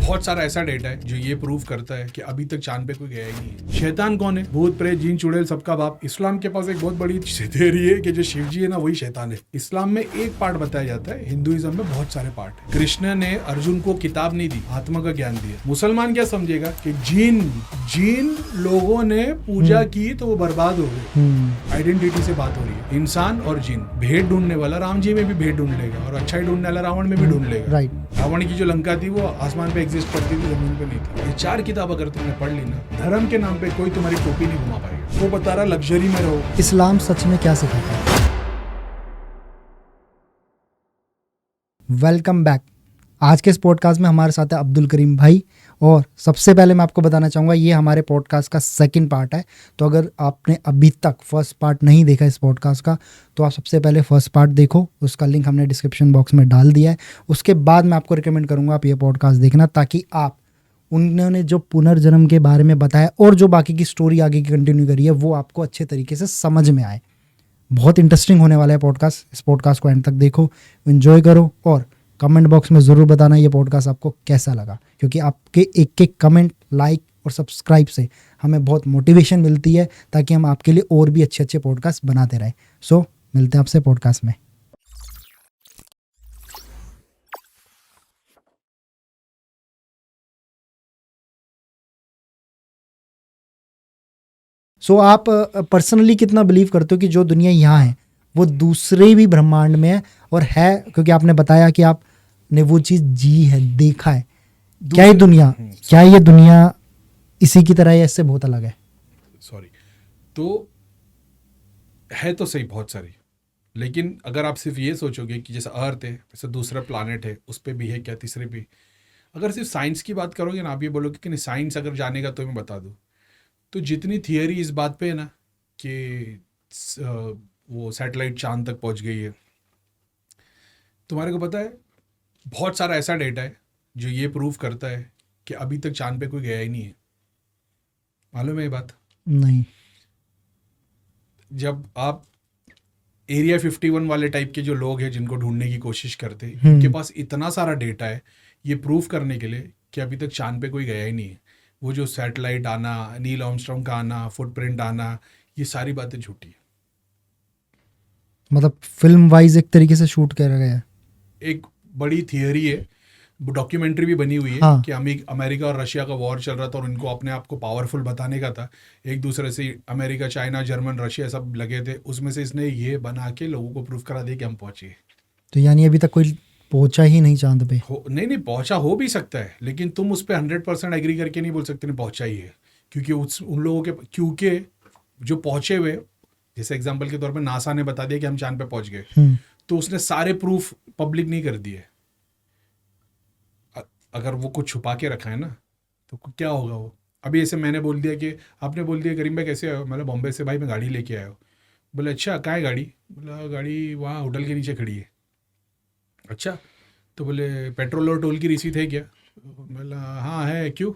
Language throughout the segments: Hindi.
बहुत सारा ऐसा डेटा है जो ये प्रूव करता है कि अभी तक चांद पे कोई गया ही नहीं है। शैतान कौन है? भूत प्रेत जिन चुड़ैल सबका बाप। इस्लाम के पास एक बहुत बड़ी थियरी है कि जो शिव जी है ना वही शैतान है। इस्लाम में एक पार्ट बताया जाता है, हिंदुइज्म में बहुत सारे पार्ट है। कृष्ण ने अर्जुन को किताब नहीं दी, आत्मा का ज्ञान दिया। मुसलमान क्या समझेगा कि जिन लोगों ने पूजा की तो वो बर्बाद हो गए। आइडेंटिटी से बात हो रही है, इंसान और जिन। भेद ढूंढने वाला राम जी में भी भेद ढूंढ लेगा और अच्छाई ढूंढने वाला रावण में भी ढूंढ लेगा। राइट। रावण की जो लंका थी वो आसमान पे एग्जिस्ट करती थी, जमीन पे नहीं थी। ये 4 किताब अगर तुमने पढ़ ली ना, धर्म के नाम पे कोई तुम्हारी टोपी नहीं घुमा पाएगा। वो बता रहा लग्जरी में रहो। इस्लाम सच में क्या सिखाता है? Welcome back. आज के इस पॉडकास्ट में हमारे साथ है अब्दुल करीम भाई। और सबसे पहले मैं आपको बताना चाहूँगा ये हमारे पॉडकास्ट का सेकंड पार्ट है। तो अगर आपने अभी तक फर्स्ट पार्ट नहीं देखा इस पॉडकास्ट का तो आप सबसे पहले फर्स्ट पार्ट देखो, उसका लिंक हमने डिस्क्रिप्शन बॉक्स में डाल दिया है। उसके बाद मैं आपको रिकमेंड करूँगा आप ये पॉडकास्ट देखना, ताकि आप उन्होंने जो पुनर्जन्म के बारे में बताया और जो बाकी की स्टोरी आगे की कंटिन्यू करी है वो आपको अच्छे तरीके से समझ में आए। बहुत इंटरेस्टिंग होने वाला है पॉडकास्ट। इस पॉडकास्ट को एंड तक देखो, एंजॉय करो और कमेंट बॉक्स में ज़रूर बताना ये पॉडकास्ट आपको कैसा लगा, क्योंकि आपके एक एक कमेंट, लाइक और सब्सक्राइब से हमें बहुत मोटिवेशन मिलती है ताकि हम आपके लिए और भी अच्छे अच्छे पॉडकास्ट बनाते रहें। सो मिलते हैं आपसे पॉडकास्ट में। सो आप पर्सनली कितना बिलीव करते हो कि जो दुनिया यहाँ है वो दूसरे भी ब्रह्मांड में है और है? क्योंकि आपने बताया कि आपने वो चीज़ जी है, देखा है। क्या ये दुनिया इसी की तरह है या इससे बहुत अलग है? सॉरी, तो है तो सही बहुत सारी, लेकिन अगर आप सिर्फ ये सोचोगे कि जैसे अर्थ है वैसे दूसरा प्लानट है, उस पर भी है क्या, तीसरे भी। अगर सिर्फ साइंस की बात करोगे ना, आप ये बोलोगे कि नहीं साइंस अगर जानेगा तो मैं बता दूँ, तो जितनी थियरी इस बात पे है ना कि वो सैटेलाइट चांद तक पहुंच गई है, तुम्हारे को पता है बहुत सारा ऐसा डेटा है जो ये प्रूव करता है कि अभी तक चांद पे कोई गया ही नहीं है। मालूम है ये बात? नहीं। जब आप एरिया 51 वाले टाइप के जो लोग हैं जिनको ढूंढने की कोशिश करते हैं, उनके पास इतना सारा डेटा है ये प्रूव करने के लिए कि अभी तक चांद पे कोई गया ही नहीं है। वो जो सैटेलाइट आना, नील आर्मस्ट्रांग का आना, फुटप्रिंट आना, ये सारी बातें झूठी है। मतलब फिल्म वाइज एक तरीके से शूट किया गया है। एक बड़ी थियरी है, डॉक्यूमेंट्री भी बनी हुई है। हाँ। कि अमेरिका और रशिया का वॉर चल रहा था और इनको अपने आप को पावरफुल बताने का था। एक दूसरे से अमेरिका, चाइना, जर्मन, रशिया सब लगे थे, उसमें से इसने ये बना के लोगों को प्रूफ करा दिया कि हम पहुंचे। तो यानी अभी तक कोई पहुंचा ही नहीं चांद पे? नहीं पहुंचा हो भी सकता है, लेकिन तुम उस पर 100% एग्री करके नहीं बोल सकते नहीं पहुंचा ही है। क्योंकि उन लोगों के, क्योंकि जो पहुंचे हुए, जैसे एग्जाम्पल के तौर पर नासा ने बता दिया कि हम चांद पे पहुंच गए, तो उसने सारे प्रूफ पब्लिक नहीं कर दिए। अगर वो कुछ छुपा के रखा है ना तो क्या होगा वो। अभी ऐसे मैंने बोल दिया कि आपने बोल दिया करीम भाई कैसे आयो, मतलब बॉम्बे से भाई मैं गाड़ी लेके आया हूँ। बोले अच्छा कहाँ है गाड़ी? बोला गाड़ी वहाँ होटल के नीचे खड़ी है। अच्छा, तो बोले पेट्रोल और टोल की रिसीट है क्या? बोला हाँ है, क्यों?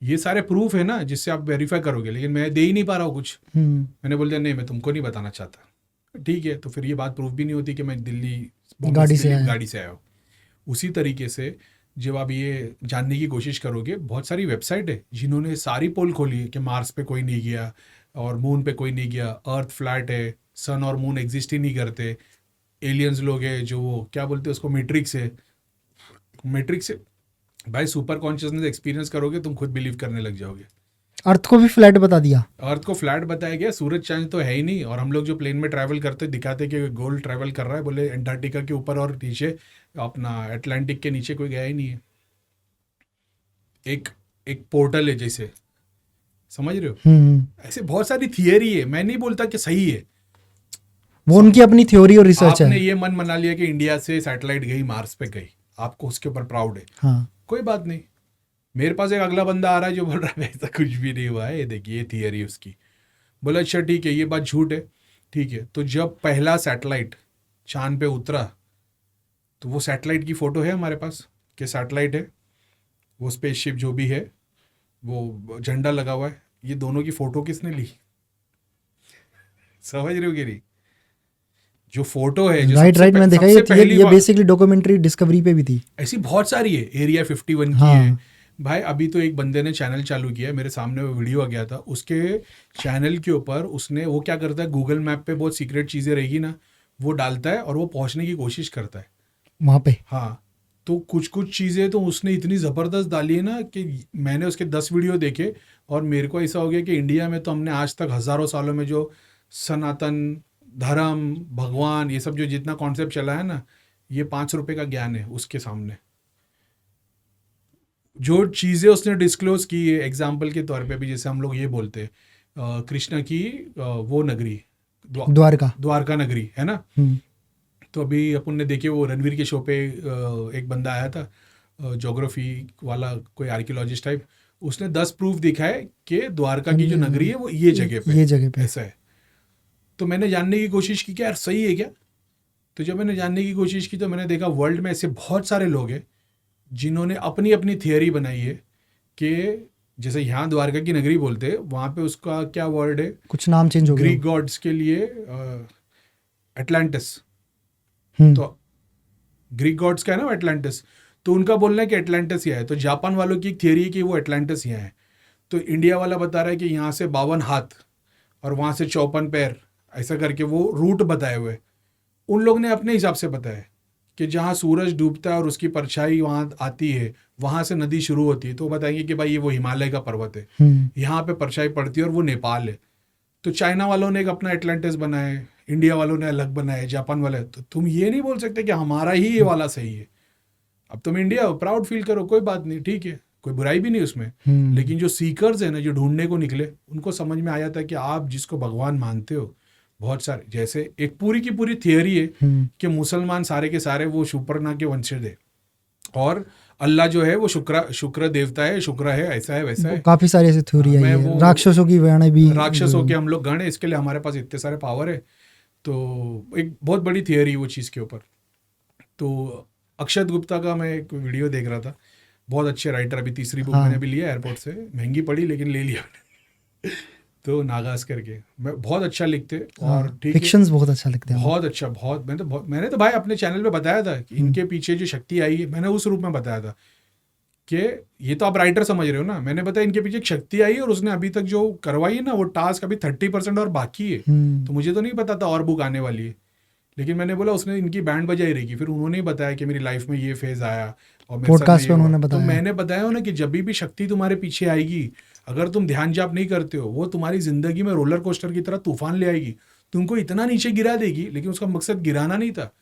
ये सारे प्रूफ है ना जिससे आप वेरीफाई करोगे, लेकिन मैं दे ही नहीं पा रहा हूँ कुछ। मैंने बोल दिया नहीं मैं तुमको नहीं बताना चाहता। ठीक है, तो फिर ये बात प्रूफ भी नहीं होती कि मैं दिल्ली गाड़ी से आया हूँ। उसी तरीके से जब आप ये जानने की कोशिश करोगे, बहुत सारी वेबसाइट है जिन्होंने सारी पोल खोली है कि मार्स पे कोई नहीं गया और मून पे कोई नहीं गया, अर्थ फ्लैट है, सन और मून एग्जिस्ट ही नहीं करते, एलियंस लोग हैं जो वो क्या बोलते हैं उसको, मैट्रिक्स है। मैट्रिक्स से भाई सुपर कॉन्शियसनेस एक्सपीरियंस करोगे तुम खुद बिलीव करने लग जाओगे। अर्थ को भी फ्लैट बता दिया? अर्थ को फ्लैट बताया गया, सूरज चांद तो है ही नहीं। और हम लोग जो प्लेन में ट्रैवल करते दिखाते कि गोल ट्रैवल कर रहा है, बोले एंटार्क्टिका के ऊपर और नीचे, अपना अटलांटिक के नीचे कोई गया ही नहीं है। एक पोर्टल है जैसे, समझ रहे हो? ऐसे बहुत सारी थियरी है, मैं नहीं बोलता कि सही है, वो उनकी अपनी थ्योरी और रिसर्च है। आपने ये मन मना लिया कि इंडिया से सैटेलाइट गई, मार्स पे गई, आपको उसके ऊपर प्राउड है। हाँ। कोई बात नहीं, मेरे पास एक अगला बंदा आ रहा है जो बोल रहा है ऐसा कुछ भी नहीं हुआ है, ये देखिए ये थियरी उसकी। बोला अच्छा ठीक है ये बात झूठ है। ठीक है, तो जब पहला सैटेलाइट चांद पे उतरा तो वो सैटेलाइट की फोटो है हमारे पास कि सैटेलाइट है, वो स्पेसशिप जो भी है, वो झंडा लगा हुआ है, ये दोनों की फोटो किसने ली? समझ रहे हो कि नहीं? जो फोटो है जो राइट राइट, मैंने देखा सबसे पहली ये बेसिकली डॉक्यूमेंट्री डिस्कवरी पे भी थी। ऐसी बहुत सारी है, एरिया 51 की हाँ। है भाई। अभी तो एक बंदे ने चैनल चालू किया है, मेरे सामने वो वीडियो आ गया था उसके चैनल के ऊपर। उसने वो क्या करता है, गूगल मैप पे बहुत सीक्रेट चीज़ें रहेगी ना, वो डालता है और वो पहुंचने की कोशिश करता है वहाँ पे। हाँ। तो कुछ चीज़ें तो उसने इतनी ज़बरदस्त डाली है ना कि मैंने उसके 10 वीडियो देखे और मेरे को ऐसा हो गया कि इंडिया में तो हमने आज तक हज़ारों सालों में जो सनातन धर्म भगवान ये सब जो जितना कॉन्सेप्ट चला है ना, ये 5 रुपए का ज्ञान है उसके सामने। जो चीज़ें उसने डिस्क्लोज की है, एग्जाम्पल के तौर पे भी जैसे हम लोग ये बोलते हैं कृष्ण की वो नगरी द्वारका। द्वारका नगरी है ना। हम्म। तो अभी अपन ने देखे वो रणवीर के शो पे एक बंदा आया था ज्योग्राफी वाला, कोई आर्कियोलॉजिस्ट टाइप, उसने 10 प्रूफ दिखाए कि द्वारका की जो नगरी है वो ये जगह पे ऐसा है। तो मैंने जानने की कोशिश की कि यार सही है क्या। तो जब मैंने जानने की कोशिश की तो मैंने देखा वर्ल्ड में ऐसे बहुत सारे लोग हैं जिन्होंने अपनी अपनी थियोरी बनाई है कि जैसे यहाँ द्वारका की नगरी बोलते हैं, वहाँ पे उसका क्या वर्ड है, कुछ नाम चेंज हो गया। ग्रीक गॉड्स के लिए एटलांटिस। तो ग्रीक गॉड्स का है ना एटलांटिस, तो उनका बोलना है कि एटलांटिस यहाँ है। तो जापान वालों की एक थियरी है कि वो एटलांटिस यहाँ है। तो इंडिया वाला बता रहा है कि यहाँ से 52 हाथ और वहाँ से 54 पैर, ऐसा करके वो रूट बताए हुए। उन लोग ने अपने हिसाब से बताया कि जहाँ सूरज डूबता है और उसकी परछाई वहाँ आती है, वहाँ से नदी शुरू होती है। तो बताएंगे कि भाई ये वो हिमालय का पर्वत है, यहाँ पे परछाई पड़ती है और वो नेपाल है। तो चाइना वालों ने एक अपना एटलांटिस बनाया है, इंडिया वालों ने अलग बनाया है, जापान वाले। तो तुम ये नहीं बोल सकते कि हमारा ही ये वाला सही है। अब तुम इंडिया हो, प्राउड फील करो, कोई बात नहीं, ठीक है, कोई बुराई भी नहीं उसमें। लेकिन जो सीकर्स है ना, जो ढूंढने को निकले, उनको समझ में आ जाता है कि आप जिसको भगवान मानते हो, बहुत सारे जैसे एक पूरी की पूरी थियरी है कि मुसलमान सारे के सारे वो शुक्रना के वंशज है और अल्लाह जो है वो शुक्र देवता है, शुक्र है, ऐसा है वैसा है। काफी सारी ऐसी थ्योरी है। राक्षसों की गण भी, राक्षसों के हम लोग गण है, इसके लिए हमारे पास इतने सारे पावर है। तो एक बहुत बड़ी थियरी वो चीज़ के ऊपर। तो अक्षत गुप्ता का मैं एक वीडियो देख रहा था, बहुत अच्छे राइटर, अभी तीसरी बुक मैंने भी लिया एयरपोर्ट से, महंगी पड़ी लेकिन ले लिया मैंने। तो नागास करके, मैं बहुत अच्छा लिखते और ठीक है, फिक्शंस बहुत अच्छा लिखते हैं, बहुत अच्छा, बहुत। मैंने तो भाई अपने चैनल पे बताया था कि इनके पीछे जो शक्ति आई है, मैंने उस रूप में बताया था कि ये तो आप राइटर समझ रहे हो ना, मैंने बताया इनके पीछे एक शक्ति आई है और उसने अभी तक जो करवाई है ना, वो टास्क अभी 30% और बाकी है। तो मुझे तो नहीं पता था और बुक आने वाली है, लेकिन मैंने बोला उसने इनकी बैंड बजाई रहेगी। फिर उन्होंने ही बताया कि मेरी लाइफ में ये फेज आया और मेरे साथ में ये हुआ। तो मैंने बताया ना कि जब भी शक्ति तुम्हारे पीछे आएगी, अगर तुम ध्यान जाप नहीं करते हो, वो तुम्हारी जिंदगी में रोलर कोस्टर की तरह तूफान ले आएगी, तुमको इतना नीचे गिरा देगी, लेकिन उसका मकसद गिराना नहीं था।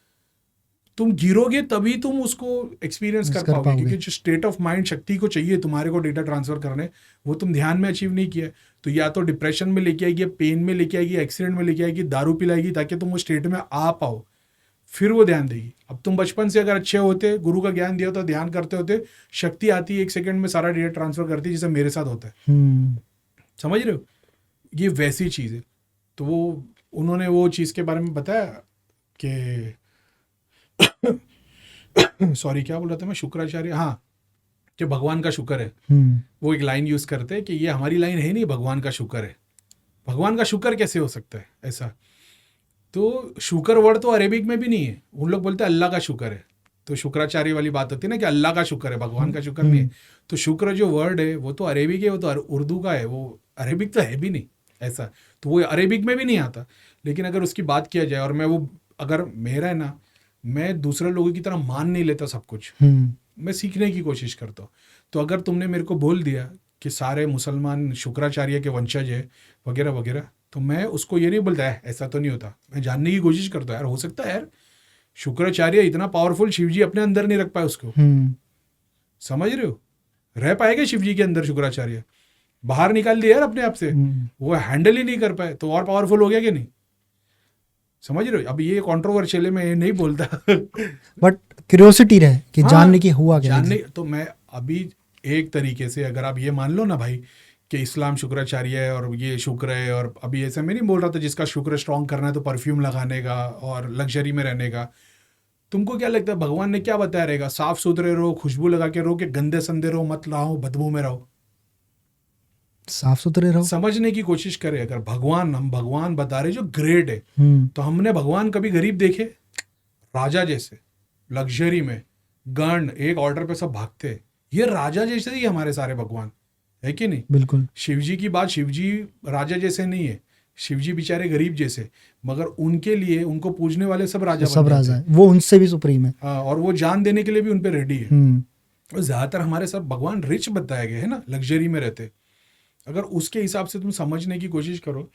तुम गिरोगे तभी तुम उसको एक्सपीरियंस कर पाओगे, क्योंकि जो स्टेट ऑफ माइंड शक्ति को चाहिए तुम्हारे को डेटा ट्रांसफर करने, वो तुम ध्यान में अचीव नहीं किया। तो या तो डिप्रेशन में लेके आएगी, पेन में लेके आएगी, एक्सीडेंट में लेके आएगी, दारू पिलाएगी, ताकि तुम उस स्टेट में आ पाओ, फिर वो ध्यान देगी। अब तुम बचपन से अगर अच्छे होते, गुरु का ज्ञान दिया होता, ध्यान करते होते, शक्ति आती है 1 सेकंड में सारा डेटा ट्रांसफर करती है, जैसे मेरे साथ होता है। समझ रहे हो, ये वैसी चीज़ है। तो वो उन्होंने वो चीज़ के बारे में बताया कि सॉरी क्या बोल रहा था मैं, शुक्राचार्य, हाँ, कि भगवान का शुक्र है। वो एक लाइन यूज करते हैं कि ये हमारी लाइन है नहीं, भगवान का शुक्र है। भगवान का शुक्र कैसे हो सकता है ऐसा? तो शुक्र वर्ड तो अरेबिक में भी नहीं है, उन लोग बोलते हैं अल्लाह का शुक्र है। तो शुक्राचार्य वाली बात होती है ना कि अल्लाह का शुक्र है, भगवान का शुक्र नहीं है। तो शुक्र जो वर्ड है वो तो अरेबिक है, वो तो उर्दू का है, वो अरेबिक तो है भी नहीं ऐसा। तो वो अरेबिक में भी नहीं आता। लेकिन अगर उसकी बात किया जाए, और मैं वो, अगर मेरा है ना, मैं दूसरे लोगों की तरह मान नहीं लेता सब कुछ, मैं सीखने की कोशिश करता हूँ। तो अगर तुमने मेरे को बोल दिया कि सारे मुसलमान शुक्राचार्य के वंशज है वगैरह वगैरह, तो मैं उसको ये नहीं बोलता है ऐसा तो नहीं होता, मैं जानने की कोशिश करता हूँ। यार हो सकता है यार शुक्राचार्य इतना पावरफुल, शिवजी अपने अंदर नहीं रख पाए उसको, समझ रहे हो? रह पाएगा शिवजी के अंदर शुक्राचार्य? बाहर निकाल दिया यार अपने आप से, वो हैंडल ही नहीं कर पाए, तो और पावरफुल हो गया कि नहीं? समझ रहे हो? अब ये कंट्रोवर्शियल है, मैं ये नहीं बोलता बट क्यूरियोसिटी रहे कि जानने की हुआ क्या, जानने। तो मैं अभी एक तरीके से, अगर आप ये मान लो ना भाई कि इस्लाम शुक्राचार्य है और ये शुक्र है, और अभी ऐसा मैं नहीं बोल रहा था जिसका शुक्र स्ट्रॉन्ग करना है तो परफ्यूम लगाने का और लग्जरी में रहने का। तुमको क्या लगता है भगवान ने क्या बताया रहेगा? साफ सुथरे रहो, खुशबू लगा के रहो, कि गंदे संदे रहो, मत रहो, बदबू में रहो? साफ सुथरे रहो। समझने की कोशिश करें। अगर हम भगवान बता रहे जो ग्रेट है, तो हमने भगवान कभी गरीब देखे? राजा जैसे लग्जरी में गण एक ऑर्डर पे सब भागते हैं, ये राजा जैसे ही हमारे सारे भगवान है कि नहीं? बिल्कुल। शिव जी की बात, शिव जी राजा जैसे नहीं है, शिव जी बेचारे गरीब जैसे, मगर उनके लिए उनको पूजने वाले सब राजा सब बन जाते राजा हैं। है, वो उनसे भी सुप्रीम है। हाँ, और वो जान देने के लिए भी उन पे रेडी है। और ज्यादातर हमारे सब भगवान रिच बताए गए है ना, लग्जरी में रहते। अगर उसके हिसाब से तुम समझने की कोशिश करो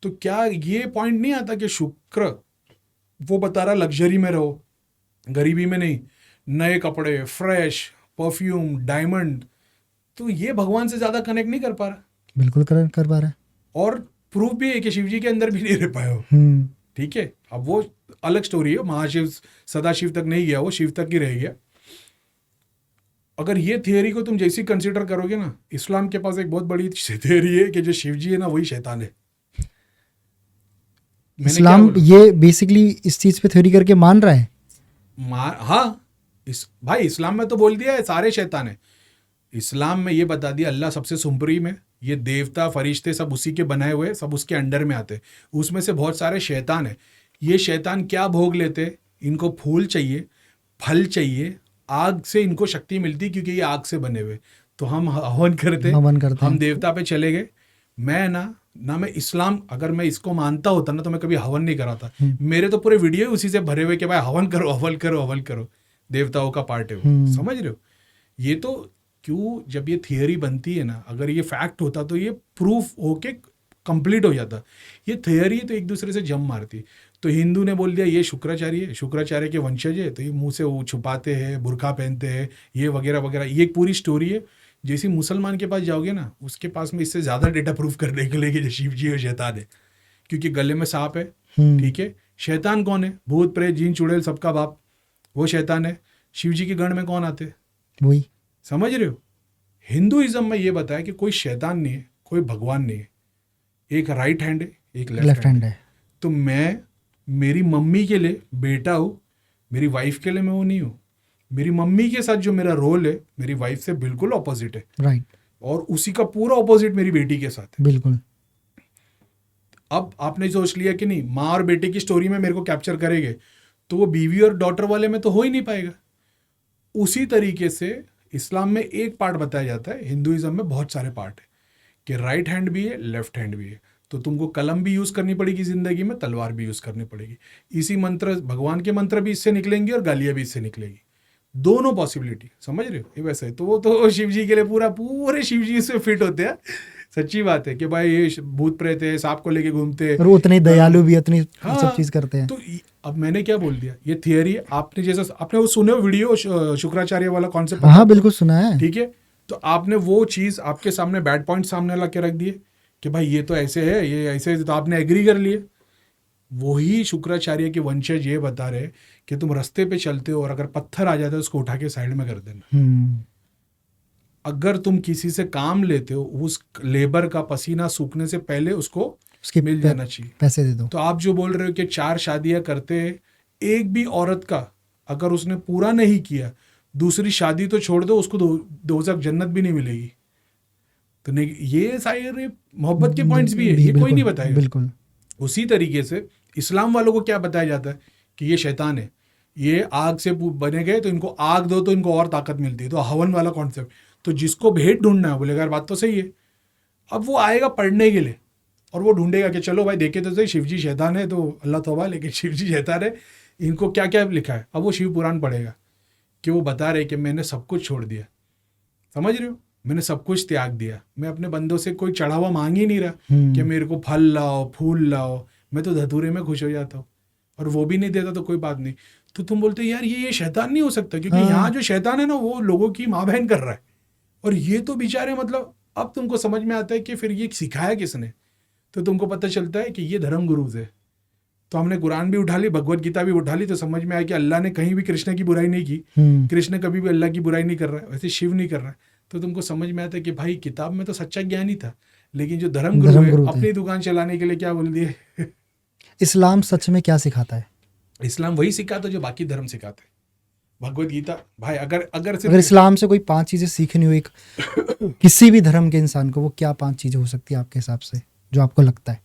तो क्या ये पॉइंट नहीं आता कि शुक्र वो बता रहा लग्जरी में रहो, गरीबी में नहीं, नए कपड़े, फ्रेश परफ्यूम, डायमंड, तो ये भगवान से ज्यादा कनेक्ट नहीं कर पा रहा। बिल्कुल कर पा रहा है। और प्रूफ भी है कि शिव जी के अंदर भी नहीं रह पाए हो। ठीक है, अब वो अलग स्टोरी है, महाशिव सदाशिव तक नहीं गया, वो शिव तक ही रह गया। अगर ये थियोरी को तुम जैसी कंसीडर करोगे ना, इस्लाम के पास एक बहुत बड़ी थियोरी है कि जो शिव जी है ना वही शैतान है। इस्लाम ये बेसिकली इस चीज पे थ्योरी करके मान रहा है। हाँ, भाई इस्लाम में तो बोल दिया है सारे शैतान है। इस्लाम में ये बता दिया अल्लाह सबसे सुप्रीम है, ये देवता फरिश्ते सब उसी के बनाए हुए, सब उसके अंडर में आते, उसमें से बहुत सारे शैतान है। ये शैतान क्या भोग लेते? इनको फूल चाहिए, फल चाहिए, आग से इनको शक्ति मिलती क्योंकि ये आग से बने हुए। तो हम हवन करते हम देवता पे चले गए। मैं ना मैं इस्लाम, अगर मैं इसको मानता होता ना तो मैं कभी हवन नहीं कराता। मेरे तो पूरे वीडियो उसी से भरे हुए कि भाई हवन करो, हवन करो, हवन करो, देवताओं का पार्ट है वो। समझ रहे हो? ये तो क्यों, जब ये थियोरी बनती है ना, अगर ये फैक्ट होता तो ये प्रूफ होके कंप्लीट हो जाता। ये थियोरी तो एक दूसरे से जम मारती। तो हिंदू ने बोल दिया ये शुक्राचार्य के वंशज है, तो ये मुंह से वो छुपाते हैं, बुर्का पहनते हैं, ये वगैरह वगैरह, ये एक पूरी स्टोरी है। जैसे मुसलमान के पास जाओगे ना, उसके पास में इससे ज़्यादा डेटा प्रूफ करने के लिए कि शिव जी और शैतान है, क्योंकि गले में सांप है। ठीक है, शैतान कौन है? भूत प्रेत जीन चुड़ैल सबका बाप, वो शैतान है। शिव जी के गण में कौन आते? वही। समझ रहे हो? हिंदुइज्म में ये बताया कि कोई शैतान नहीं है, कोई भगवान नहीं है, एक राइट हैंड है, एक लेफ्ट हैंड है। तो मैं मेरी मम्मी के लिए बेटा हूँ, मेरी वाइफ के लिए मैं वो नहीं हूँ। मेरी मम्मी के साथ जो मेरा रोल है मेरी वाइफ से बिल्कुल ऑपोजिट है। राइट। और उसी का पूरा ऑपोजिट मेरी बेटी के साथ है। बिल्कुल। अब आपने सोच लिया कि नहीं, माँ और बेटे की स्टोरी में मेरे को कैप्चर करेंगे, तो वो बीवी और डॉटर वाले में तो हो ही नहीं पाएगा। उसी तरीके से इस्लाम में एक पार्ट बताया जाता है, हिंदुइज्म में बहुत सारे पार्ट है कि राइट हैंड भी है, लेफ्ट हैंड भी है। तो तुमको कलम भी यूज़ करनी पड़ेगी ज़िंदगी में, तलवार भी यूज़ करनी पड़ेगी। इसी मंत्र, भगवान के मंत्र भी इससे निकलेंगे और गालियाँ भी इससे निकलेगी, दोनों पॉसिबिलिटी। समझ रहे हो? ये वैसा है। तो वो तो शिव जी के लिए पूरे शिव जी इसमें फिट होते हैं। सच्ची बात है कि भाई ये भूत प्रेत है, सांप को लेके घूमते हैं, और उतने दयालु भी, उतनी सब चीज़ करते हैं। तो अब मैंने क्या बोल दिया, ये थियरी आपने जैसा आपने वो सुने वीडियो शुक्राचार्य वाला कॉन्सेप्ट? हाँ बिल्कुल सुना है। ठीक है, तो आपने वो चीज़ आपके सामने बैड पॉइंट सामने ला के रख दिए कि भाई ये तो ऐसे है, ये ऐसे है, तो आपने एग्री कर लिए। वही शुक्राचार्य के वंशज ये बता रहे कि तुम रास्ते पे चलते हो और अगर पत्थर आ जाता है उसको उठा के साइड में कर देना। अगर तुम किसी से काम लेते हो, उस लेबर का पसीना सूखने से पहले उसको उसके मिल जाना चाहिए, पैसे दे दो। तो आप जो बोल रहे हो कि 4 शादियां करते हैं, एक भी औरत का अगर उसने पूरा नहीं किया, दूसरी शादी तो छोड़ दो, उसको दोज़ख जन्नत भी नहीं मिलेगी। तो नहीं, ये सारे मोहब्बत के पॉइंट्स भी है, ये कोई नहीं बताएगा। बिल्कुल उसी तरीके से इस्लाम वालों को क्या बताया जाता है कि ये शैतान है, ये आग से बने गए, तो इनको आग दो तो इनको और ताकत मिलती है। तो हवन वाला कॉन्सेप्ट, तो जिसको भेंट ढूंढना है, बोलेगा यार बात तो सही है। अब वो आएगा पढ़ने के लिए और वो ढूंढेगा कि चलो भाई देखे तो सही, शिव जी शैतान है तो अल्लाह तौबा, लेकिन शिव जी शैतान है, इनको क्या क्या लिखा है। अब वो शिव पुराण पढ़ेगा कि वो बता रहे कि मैंने सब कुछ छोड़ दिया। समझ रहे हो? मैंने सब कुछ त्याग दिया, मैं अपने बंदों से कोई चढ़ावा मांग ही नहीं रहा कि मेरे को फल लाओ, फूल लाओ, मैं तो धतूरे में खुश हो जाता हूँ, और वो भी नहीं देता तो कोई बात नहीं। तो तुम बोलते यार ये शैतान नहीं हो सकता, क्योंकि यहाँ जो शैतान है ना वो लोगों की माँ बहन कर रहा है, और ये तो बेचारे, मतलब अब तुमको समझ में आता है कि फिर ये सिखाया किसने। तो तुमको पता चलता है कि ये धर्म गुरुज है। तो हमने कुरान भी उठा ली, भगवत गीता भी उठा ली, तो समझ में आया कि अल्लाह ने कहीं भी कृष्ण की बुराई नहीं की, कृष्ण कभी भी अल्लाह की बुराई नहीं कर रहा है, वैसे शिव नहीं कर रहा है। तो तुमको समझ में आता है कि भाई किताब में तो सच्चा ज्ञान ही था, लेकिन जो धर्म गुरु है अपनी दुकान चलाने के लिए क्या बोल दिए। इस्लाम सच में क्या सिखाता है? इस्लाम वही सिखाता जो बाकी धर्म सिखाते। भगवत गीता भाई, अगर अगर अगर सिर्फ इस्लाम से कोई 5 चीज़ें सीखनी हो एक किसी भी धर्म के इंसान को, वो क्या 5 चीज़ें हो सकती है आपके हिसाब से, जो आपको लगता है?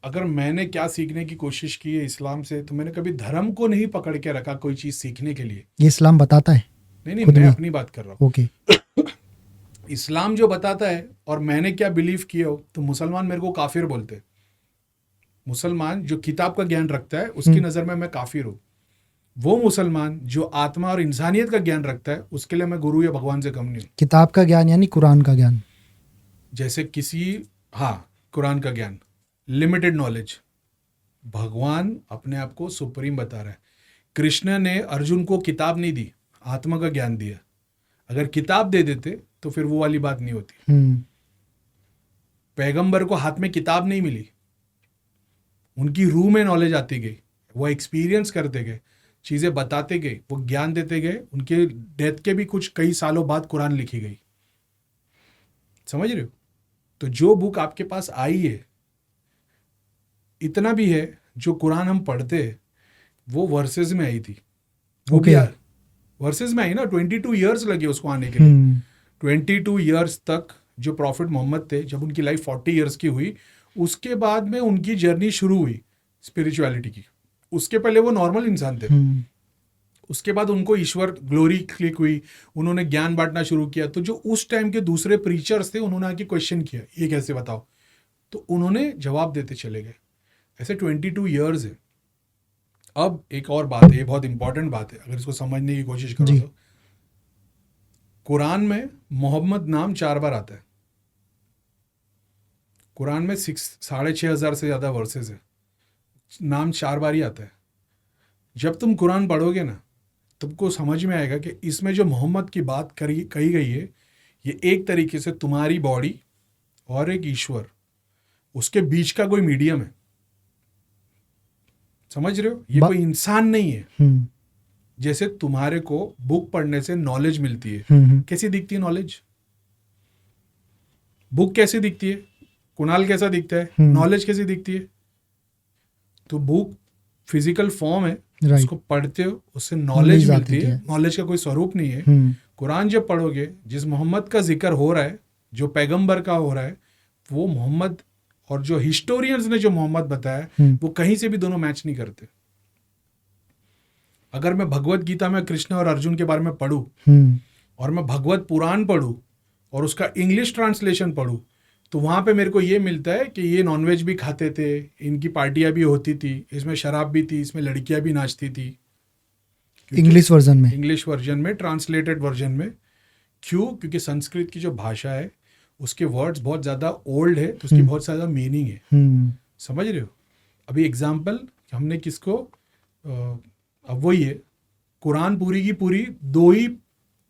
अगर मैंने क्या सीखने की कोशिश की है इस्लाम से, तो मैंने कभी धर्म को नहीं पकड़ के रखा कोई चीज़ सीखने के लिए। ये इस्लाम बताता है नहीं, खुद मैं में? अपनी बात कर रहा हूँ। ओके। इस्लाम जो बताता है और मैंने क्या बिलीव किया हो, तो मुसलमान मेरे को काफिर बोलते हैं। मुसलमान जो किताब का ज्ञान रखता है उसकी नज़र में मैं काफिर हूँ। वो मुसलमान जो आत्मा और इंसानियत का ज्ञान रखता है, उसके लिए मैं गुरु या भगवान से कम नहीं हूँ। किताब का ज्ञान यानी कुरान का ज्ञान? जैसे किसी, हाँ, कुरान का ज्ञान, लिमिटेड नॉलेज। भगवान अपने आप को सुप्रीम बता रहा है। कृष्ण ने अर्जुन को किताब नहीं दी, आत्मा का ज्ञान दिया। अगर किताब दे देते तो फिर वो वाली बात नहीं होती। पैगंबर को हाथ में किताब नहीं मिली, उनकी रूह में नॉलेज आती गई, वो एक्सपीरियंस करते गए, चीज़ें बताते गए, वो ज्ञान देते गए। उनके डेथ के भी कुछ कई सालों बाद कुरान लिखी गई। समझ रहे हो? तो जो बुक आपके पास आई है, इतना भी है, जो कुरान हम पढ़ते हैं वो वर्सेस में आई थी। वो भी वर्सेस में आई ना, 22 ईयर्स लगे उसको आने के लिए। 22 ईयर्स तक जो प्रॉफिट मोहम्मद थे, जब उनकी लाइफ 40 ईयर्स की हुई, उसके बाद में उनकी जर्नी शुरू हुई स्पिरिचुअलिटी की। उसके पहले वो नॉर्मल इंसान थे। उसके बाद उनको ईश्वर ग्लोरी क्लिक हुई, उन्होंने ज्ञान बांटना शुरू किया। तो जो उस टाइम के दूसरे प्रीचर्स थे, उन्होंने आके क्वेश्चन किया, ये कैसे बताओ, तो उन्होंने जवाब देते चले गए। ऐसे 22 ईयर्स है। अब एक और बात है, ये बहुत इंपॉर्टेंट बात है, अगर इसको समझने की कोशिश करो तो कुरान में मोहम्मद नाम 4 बार आता है। कुरान में 6,500 से ज़्यादा वर्सेस है, नाम 4 बार ही आता है। जब तुम कुरान पढ़ोगे ना, तुमको समझ में आएगा कि इसमें जो मोहम्मद की बात कही गई है, ये एक तरीके से तुम्हारी बॉडी और एक ईश्वर, उसके बीच का कोई मीडियम है। समझ रहे हो? ये कोई इंसान नहीं है। जैसे तुम्हारे को बुक पढ़ने से नॉलेज मिलती है, कैसी दिखती है नॉलेज? बुक कैसी दिखती है? कुणाल कैसा दिखता है? नॉलेज कैसी दिखती है? तो बुक फिजिकल फॉर्म है, उसको पढ़ते हो, उससे नॉलेज मिलती है। नॉलेज का कोई स्वरूप नहीं है। कुरान जब पढ़ोगे, जिस मोहम्मद का जिक्र हो रहा है, जो पैगंबर का हो रहा है, वो मोहम्मद, और जो हिस्टोरियंस ने जो मोहम्मद बताया, वो कहीं से भी दोनों मैच नहीं करते। अगर मैं भगवत गीता में कृष्ण और अर्जुन के बारे में पढ़ूं, और मैं भगवत पुराण पढ़ूं और उसका इंग्लिश ट्रांसलेशन पढ़ूं, तो वहां पे मेरे को ये मिलता है कि ये नॉनवेज भी खाते थे, इनकी पार्टियां भी होती थी, इसमें शराब भी थी, इसमें लड़कियां भी नाचती थी। इंग्लिश वर्जन में, ट्रांसलेटेड वर्जन में। क्यों? क्योंकि संस्कृत की जो भाषा है, उसके वर्ड्स बहुत ज़्यादा ओल्ड है, तो उसकी बहुत ज़्यादा मीनिंग है। समझ रहे हो? अभी एग्जाम्पल हमने किसको, अब वही है, कुरान पूरी की पूरी 2 ही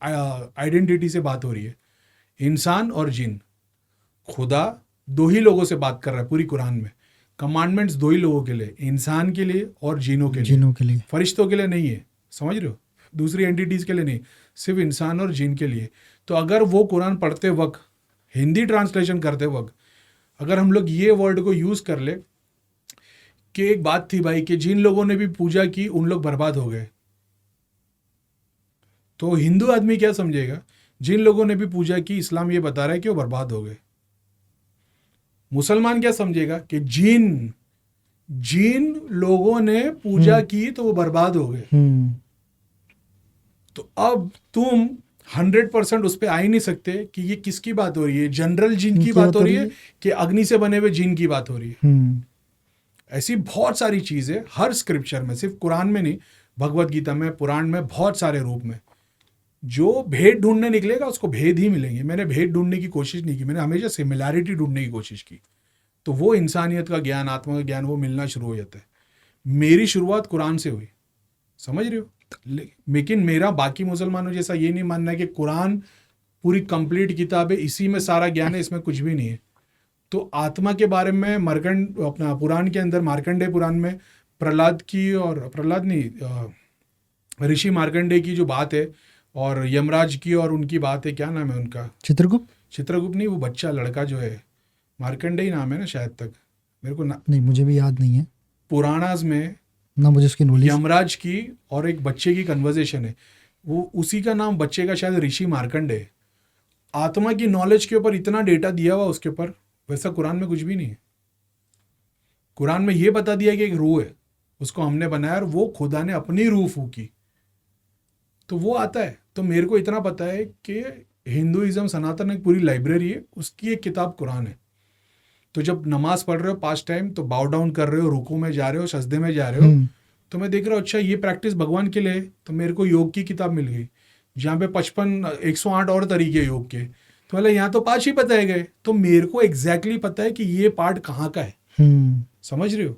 आइडेंटिटी से बात हो रही है, इंसान और जिन। खुदा 2 ही लोगों से बात कर रहा है पूरी कुरान में। कमांडमेंट्स 2 ही लोगों के लिए, इंसान के लिए और जिनों के लिए। फरिश्तों के लिए नहीं है। समझ रहे हो? दूसरी एंटिटीज के लिए नहीं, सिर्फ इंसान और जिन के लिए। तो अगर वो कुरान पढ़ते वक्त, हिंदी ट्रांसलेशन करते वक्त, अगर हम लोग ये वर्ड को यूज कर ले कि एक बात थी भाई, कि जिन लोगों ने भी पूजा की उन लोग बर्बाद हो गए, तो हिंदू आदमी क्या समझेगा? जिन लोगों ने भी पूजा की, इस्लाम ये बता रहा है कि वो बर्बाद हो गए। मुसलमान क्या समझेगा? कि जिन लोगों ने पूजा की तो वो बर्बाद हो गए। तो अब तुम 100% उस पर आ ही नहीं सकते कि ये किसकी बात हो रही है, जनरल जिन की बात हो रही है कि अग्नि से बने हुए जिन की बात हो रही है। ऐसी बहुत सारी चीजें हर स्क्रिप्चर में, सिर्फ कुरान में नहीं, भगवत गीता में, पुराण में, बहुत सारे रूप में। जो भेद ढूंढने निकलेगा उसको भेद ही मिलेंगे। मैंने भेद ढूंढने की कोशिश नहीं की, मैंने हमेशा सिमिलैरिटी ढूंढने की कोशिश की। तो वो इंसानियत का ज्ञान, आत्मा का ज्ञान, वो मिलना शुरू हो जाता है। मेरी शुरुआत कुरान से हुई। समझ रहे हो? लेकिन मेरा बाकी मुसलमानों जैसा ये नहीं मानना है कि कुरान पूरी कंप्लीट किताब है, इसी में सारा ज्ञान है, इसमें कुछ भी नहीं है। तो आत्मा के बारे में अपना पुराण के अंदर, मार्कंडेय पुराण में प्रहलाद की, और प्रहलाद नहीं, ऋषि मार्कंडेय की जो बात है, और यमराज की और उनकी बात है, क्या नाम है उनका? चित्रगुप्त नहीं, वो बच्चा लड़का जो है, मार्कंडेय नाम है ना शायद तक, मेरे को नहीं, मुझे भी याद नहीं है। पुराणास में ना मुझे उसकी नॉलेज। यमराज की और एक बच्चे की कन्वर्सेशन है, वो उसी का नाम बच्चे का शायद ऋषि मार्कंडे है। आत्मा की नॉलेज के ऊपर इतना डेटा दिया हुआ उसके ऊपर, वैसा कुरान में कुछ भी नहीं है। कुरान में ये बता दिया कि एक रूह है, उसको हमने बनाया और वो खुदा ने अपनी रूह फूकी, तो वो आता है। तो मेरे को इतना पता है कि हिंदुइज्म सनातन एक पूरी लाइब्रेरी है, उसकी एक किताब कुरान है। तो जब नमाज पढ़ रहे हो 5 टाइम, तो बाव डाउन कर रहे हो, रुकू में जा रहे हो, सजदे में जा रहे हो, तो मैं देख रहा हूँ अच्छा ये प्रैक्टिस भगवान के लिए है। तो मेरे को योग की किताब मिल गई जहाँ पे 108 और तरीके योग के, तो मतलब यहाँ तो 5 ही बताए गए, तो मेरे को एग्जैक्टली पता है कि ये पार्ट कहाँ का है। समझ रहे हो?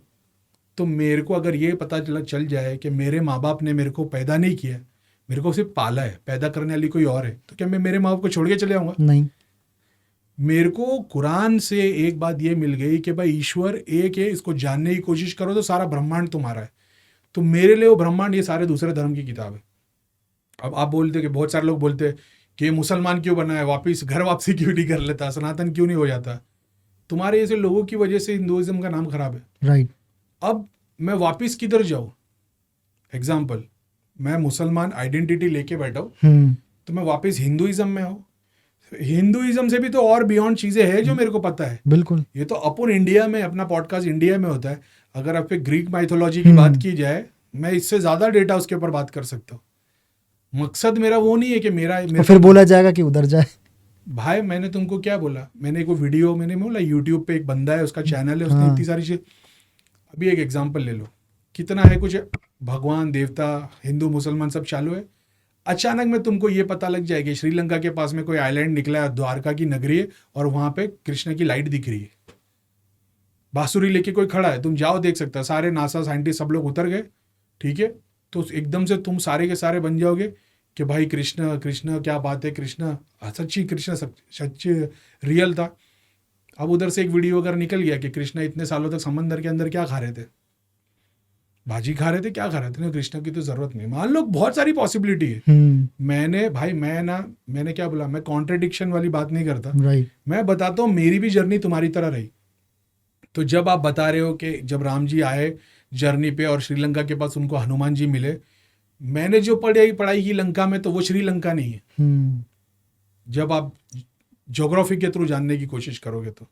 तो मेरे को अगर ये पता चल जाए कि मेरे माँ बाप ने मेरे को पैदा नहीं किया, मेरे को सिर्फ पाला है, पैदा करने वाली कोई और है, तो क्या मैं मेरे माँ बाप को छोड़ के चले आऊँगा? नहीं। मेरे को कुरान से एक बात ये मिल गई कि भाई ईश्वर एक है, इसको जानने की कोशिश करो तो सारा ब्रह्मांड तुम्हारा है। तो मेरे लिए वो ब्रह्मांड ये सारे दूसरे धर्म की किताब है। अब आप बोलते कि बहुत सारे लोग बोलते हैं कि मुसलमान क्यों बना है, वापिस घर वापसी क्यों नहीं कर लेता, सनातन क्यों नहीं हो जाता? तुम्हारे ऐसे लोगों की वजह से हिंदुइज्म का नाम खराब है। राइट। अब मैं वापिस किधर जाऊँ? एग्जाम्पल, मैं मुसलमान आइडेंटिटी लेके बैठा हूँ, तो मैं वापस हिंदुइज्म में हूँ। हिंदुइज्म से भी तो और बियॉन्ड चीजें हैं जो मेरे को पता है। बिल्कुल। ये तो अपन इंडिया में, अपना पॉडकास्ट इंडिया में होता है। अगर आप पे ग्रीक माइथोलॉजी की बात की जाए, मैं इससे ज्यादा डेटा उसके ऊपर बात कर सकता हूँ। मकसद मेरा वो नहीं है कि मेरा फिर बोला जाएगा कि उधर जाए। भाई मैंने तुमको क्या बोला? मैंने एक वीडियो मैंने बोला यूट्यूब पे एक बंदा है, उसका चैनल है, उसने इतनी सारी चीज। अभी एक एग्जांपल ले लो, कितना है कुछ भगवान देवता हिंदू मुसलमान सब चालू है। अचानक में तुमको ये पता लग जाएगा श्रीलंका के पास में कोई आइलैंड निकला है, द्वारका की नगरी है, और वहां पे कृष्ण की लाइट दिख रही है, बांसुरी लेके कोई खड़ा है, तुम जाओ देख सकते हो। सारे नासा साइंटिस्ट सब लोग उतर गए, ठीक है? तो एकदम से तुम सारे के सारे बन जाओगे कि भाई कृष्ण कृष्ण क्या बात है, कृष्ण सच्ची, कृष्ण सच रियल था। अब उधर से एक वीडियो अगर निकल गया कि कृष्ण इतने सालों तक समंदर के अंदर क्या खा रहे थे, भाजी खा रहे थे, क्या खा रहे थे, नहीं कृष्ण की तो जरूरत नहीं। मान लो बहुत सारी पॉसिबिलिटी है। मैंने क्या बोला, मैं कॉन्ट्रडिक्शन वाली बात नहीं करता। मैं बताता हूँ मेरी भी जर्नी तुम्हारी तरह रही। तो जब आप बता रहे हो कि जब राम जी आए जर्नी पे और श्रीलंका के पास उनको हनुमान जी मिले, मैंने जो पढ़ाई की लंका में, तो वो श्रीलंका नहीं है। जब आप ज्योग्राफी के थ्रू जानने की कोशिश करोगे तो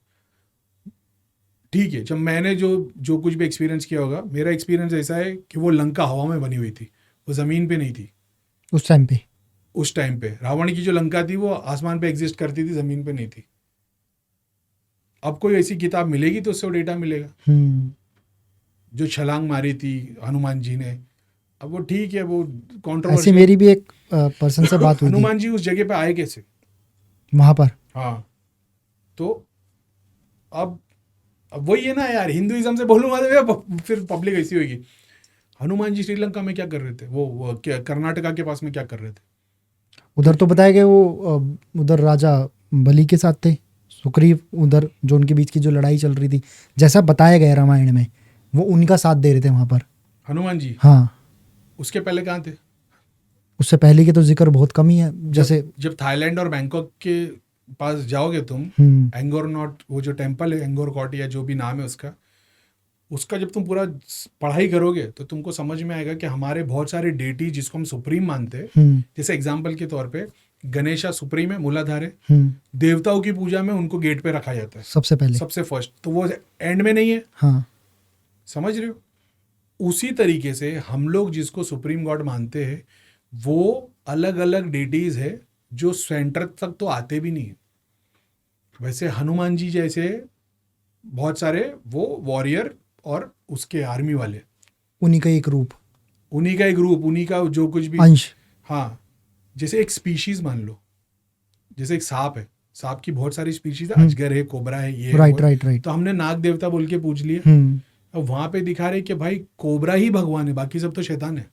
ठीक है। जब मैंने जो कुछ भी एक्सपीरियंस किया होगा, मेरा एक्सपीरियंस ऐसा है कि वो लंका हवा में बनी हुई थी, वो जमीन पे नहीं थी उस टाइम पे। रावण की जो लंका थी वो आसमान पे एग्जिस्ट करती थी, जमीन पे नहीं थी। अब कोई ऐसी किताब मिलेगी तो उससे वो डेटा मिलेगा। जो छलांग मारी थी हनुमान जी ने, अब वो ठीक है, वो कंट्रोवर्सी। ऐसी मेरी भी एक पर्सन से बात हुई थी। हनुमान जी उस जगह पे आए कैसे वहां पर? हाँ, तो अब वही है ना यार, हिंदुइज्म से बोलूंगा तो फिर पब्लिक ऐसी होगी। हनुमान जी श्रीलंका में क्या कर रहे थे? वो कर्नाटका के पास में क्या कर रहे थे? उधर तो बताया गया वो उधर राजा बलि के साथ थे, सुग्रीव, उधर जो उनके बीच की जो लड़ाई चल रही थी, जैसा बताया गया रामायण में, वो उनका साथ दे रहे थे वहां पर हनुमान जी। हाँ। उसके पहले कहाँ थे? उससे पहले के तो जिक्र बहुत कम ही है। जैसे जब थाईलैंड और बैंकॉक के पास जाओगे तुम, एंगोर नॉट, वो जो टेम्पल है एंगोर कॉट या जो भी नाम है उसका जब तुम पूरा पढ़ाई करोगे तो तुमको समझ में आएगा कि हमारे बहुत सारे डेटी जिसको हम सुप्रीम मानते हैं, जैसे एग्जाम्पल के तौर पे गणेशा सुप्रीम है, मूलाधार है। देवताओं की पूजा में उनको गेट पे रखा जाता है सबसे फर्स्ट, तो वो एंड में नहीं है। हाँ। समझ रहे हो? उसी तरीके से हम लोग जिसको सुप्रीम गॉड मानते हैं, वो अलग अलग डेटीज है जो सेंटर तक तो आते भी नहीं है। वैसे हनुमान जी जैसे बहुत सारे वो वॉरियर और उसके आर्मी वाले, उन्हीं का एक रूप, उन्हीं का जो कुछ भी अंश। हाँ, जैसे एक स्पीशीज मान लो, जैसे एक सांप है, सांप की बहुत सारी स्पीशीज है, अजगर है, कोबरा है, ये राइट। तो हमने नाग देवता बोल के पूछ लिए। अब वहां पे दिखा रहे कि भाई कोबरा ही भगवान है, बाकी सब तो शैतान है।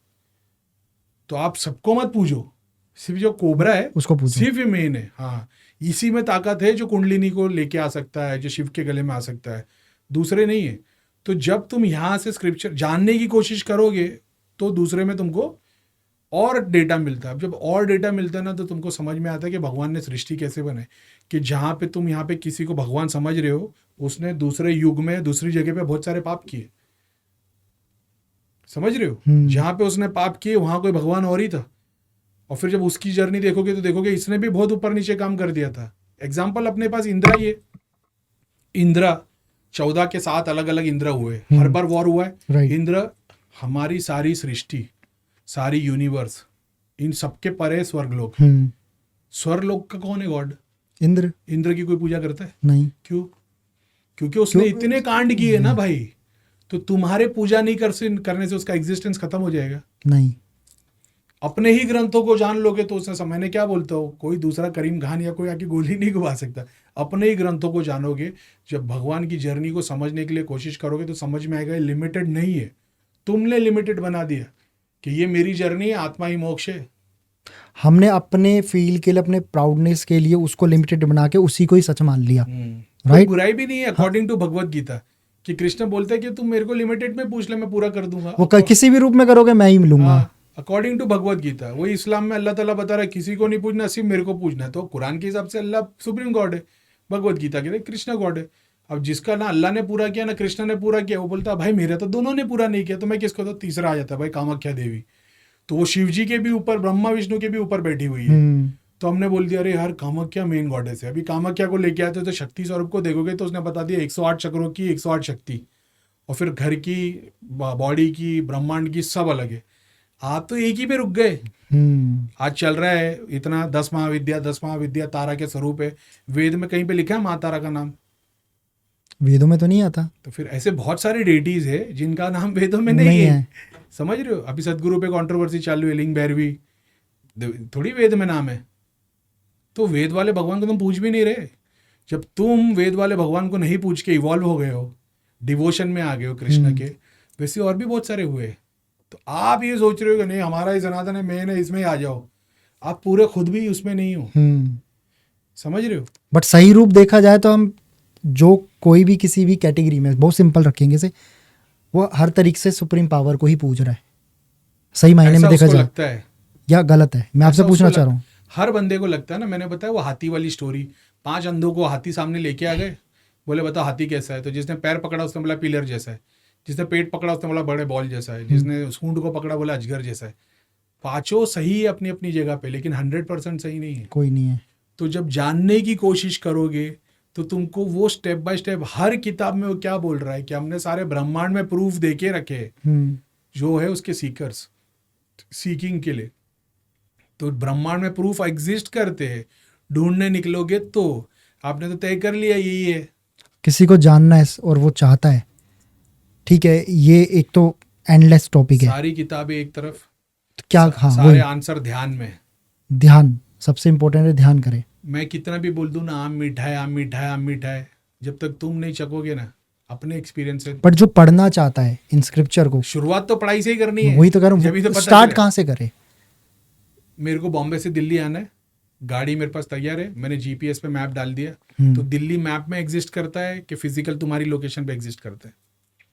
तो आप सबको मत पूछो, सिर्फ जो कोबरा है उसको पूछो, सिर्फ मेन है। हाँ, इसी में ताकत है जो कुंडलिनी को लेके आ सकता है, जो शिव के गले में आ सकता है, दूसरे नहीं है। तो जब तुम यहाँ से स्क्रिप्चर जानने की कोशिश करोगे तो दूसरे में तुमको और डेटा मिलता है। अब जब और डेटा मिलता है ना, तो तुमको समझ में आता है कि भगवान ने सृष्टि कैसे बनाई। कि जहाँ पे तुम यहाँ पे किसी को भगवान समझ रहे हो, उसने दूसरे युग में दूसरी जगह पे बहुत सारे पाप किए। समझ रहे हो? हम्म। जहाँ पे उसने पाप किए वहां कोई भगवान और ही था। और फिर जब उसकी जर्नी देखोगे तो देखोगे इसने भी बहुत ऊपर नीचे काम कर दिया था। एग्जाम्पल अपने पास इंदिरा ही है। इंदिरा 14 के 7 अलग अलग इंद्र हुए, हर बार वॉर हुआ है। राइट। इंद्र हमारी सारी सृष्टि, सारी यूनिवर्स, इन सबके परे स्वर्गलोक। स्वर्गलोक का कौन है गॉड? इंद्र। इंद्र की कोई पूजा करता है? नहीं। क्यों? क्योंकि उसने क्यों? इतने कांड किए ना भाई। तो तुम्हारे पूजा नहीं करने से उसका एग्जिस्टेंस खत्म हो जाएगा? नहीं। अपने ही ग्रंथों को जान लोगे तो उसने मैंने क्या बोलता हूँ, कोई दूसरा करीम खान या कोई आके गोली नहीं घुमा सकता। अपने ही ग्रंथों को जानोगे, जब भगवान की जर्नी को समझने के लिए कोशिश करोगे तो समझ में आएगा ये लिमिटेड नहीं है। तुमने लिमिटेड बना दिया कि ये मेरी जर्नी है, आत्मा ही मोक्ष है। हमने अपने फील के लिए, अपने प्राउडनेस के लिए उसको लिमिटेड बना के उसी को ही सच मान लिया। कोई राइट। बुराई भी नहीं है अकॉर्डिंग टू भगवत गीता, कि कृष्ण बोलते हैं कि तुम मेरे को लिमिटेड में पूछ ले, मैं पूरा कर दूंगा। वो किसी भी रूप में करोगे मैं ही मिलूंगा। According to Bhagavad Gita. वही इस्लाम में अल्लाह ताला बता रहा है किसी को नहीं पूछना, सिर्फ मेरे को पूछना है। तो कुरान के हिसाब से अल्लाह सुप्रीम गॉड है, भगवत गीता के कृष्ण गॉड है। अब जिसका ना अल्लाह ने पूरा किया ना कृष्ण ने पूरा किया, वो बोलता है भाई मेरा तो दोनों ने पूरा नहीं किया, तो मैं किसको? तो तीसरा आ जाता है भाई, कामाख्या देवी। तो वो शिव जी के भी ऊपर, ब्रह्मा विष्णु के भी ऊपर बैठी हुई है। तो हमने बोल दिया अरे यार कामाख्या मेन गॉडेस है। अभी कामाख्या को लेके आते तो शक्ति स्वरूप को देखोगे तो उसने बता दिया 108 चक्रों की 108 शक्ति, और फिर घर की, बॉडी की, ब्रह्मांड की, सब अलग है। आप तो एक ही पे रुक गए। आज चल रहा है इतना 10 महाविद्या, 10 महाविद्या तारा के स्वरूप है। वेद में कहीं पे लिखा है माँ तारा का नाम? वेदों में तो नहीं आता। तो फिर ऐसे बहुत सारे डेटीज है जिनका नाम वेदों में नहीं है। समझ रहे हो? अभी सदगुरु पे कंट्रोवर्सी चालू है, लिंग भैरवी थोड़ी वेद में नाम है। तो वेद वाले भगवान को तुम पूछ भी नहीं रहे। जब तुम वेद वाले भगवान को नहीं पूछ के इवॉल्व हो गए हो, डिवोशन में आ गए हो कृष्ण के, वैसे और भी बहुत सारे हुए। तो आप ये सोच रहे हो कि नहीं हमारा ही सनातन है, मेन है, इसमें ही आ जाओ। आप पूरे खुद भी उसमें नहीं हो। समझ रहे हो? बट सही रूप देखा जाए तो हम जो कोई भी किसी भी कैटेगरी में बहुत सिंपल रखेंगे से, वो हर तरीके से सुप्रीम पावर को ही पूज रहा है। सही मायने में देखा जाए लगता है या गलत है? मैं आपसे पूछना चाह रहा हूँ। हर बंदे को लगता है ना। मैंने बताया वो हाथी वाली स्टोरी, 5 अंधों को हाथी सामने लेके आ गए, बोले बताओ हाथी कैसा है? तो जिसने पैर पकड़ा उसने बोला पिलर जैसा है, जिसने पेट पकड़ा उसने बोला बड़े बॉल जैसा है, जिसने सूंड को पकड़ा बोला अजगर जैसा है। 5 सही है अपनी अपनी जगह पे, लेकिन 100% सही नहीं है। कोई नहीं है। तो जब जानने की कोशिश करोगे तो तुमको वो स्टेप बाय स्टेप, हर किताब में वो क्या बोल रहा है कि हमने सारे ब्रह्मांड में प्रूफ देके रखे जो है उसके सीकर्स, सीकिंग के लिए। तो ब्रह्मांड में प्रूफ एग्जिस्ट करते हैं, ढूंढने निकलोगे तो आपने तो तय कर लिया यही है। किसी को जानना है और वो चाहता है, ठीक है, ये एक तो एंडलेस टॉपिक है। सारी किताबें एक तरफ, तो क्या? हाँ, सारे आंसर ध्यान में। ध्यान सबसे इंपॉर्टेंट है, ध्यान करें। मैं कितना भी बोल दूं ना आम मीठा है, आम मीठा है, आम मीठा है, जब तक तुम नहीं चखोगे ना अपने एक्सपीरियंस से। बट जो पढ़ना चाहता है इन स्क्रिप्चर को, शुरुआत तो पढ़ाई से ही करनी है। वही तो कर रहा हूँ, स्टार्ट कहाँ से करे? मेरे को बॉम्बे से दिल्ली आना है, गाड़ी मेरे पास तैयार है, मैंने जीपीएस पे मैप डाल दिया। तो दिल्ली मैप में एग्जिस्ट करता है कि फिजिकल तुम्हारी लोकेशन पे एग्जिस्ट करता है?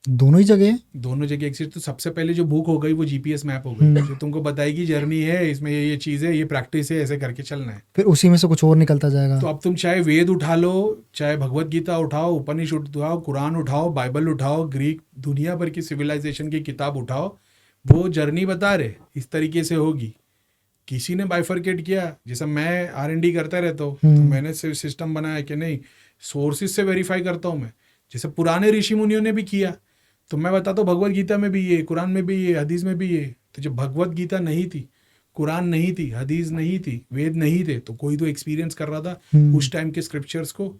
दोनों ही जगह है। दोनों जगह एग्जिस्ट। तो सबसे पहले जो बुक हो गई वो जीपीएस मैप हो गई, जो तुमको बताएगी जर्नी है, इसमें ये चीज़ है, ये प्रैक्टिस है, ऐसे करके चलना है। फिर उसी में से कुछ और निकलता जाएगा। तो अब तुम चाहे वेद उठा लो, चाहे भगवत गीता उठाओ, उपनिषद उठाओ, कुरान उठाओ, बाइबल उठाओ, ग्रीक, दुनिया भर की सिविलाइजेशन की किताब उठाओ, वो जर्नी बता रहे इस तरीके से होगी। किसी ने बाइफरकेट किया, जैसा मैं R&D करता रहता हूँ, तो मैंने सिस्टम बनाया कि नहीं सोर्सेज से वेरीफाई करता हूँ मैं, जैसे पुराने ऋषि मुनियों ने भी किया। तो मैं बताता हूँ भगवत गीता में भी ये, कुरान में भी ये, हदीस में भी ये। तो जब भगवत गीता नहीं थी, कुरान नहीं थी, हदीस नहीं थी, वेद नहीं थे, तो कोई तो एक्सपीरियंस कर रहा था उस टाइम के स्क्रिप्चर्स को।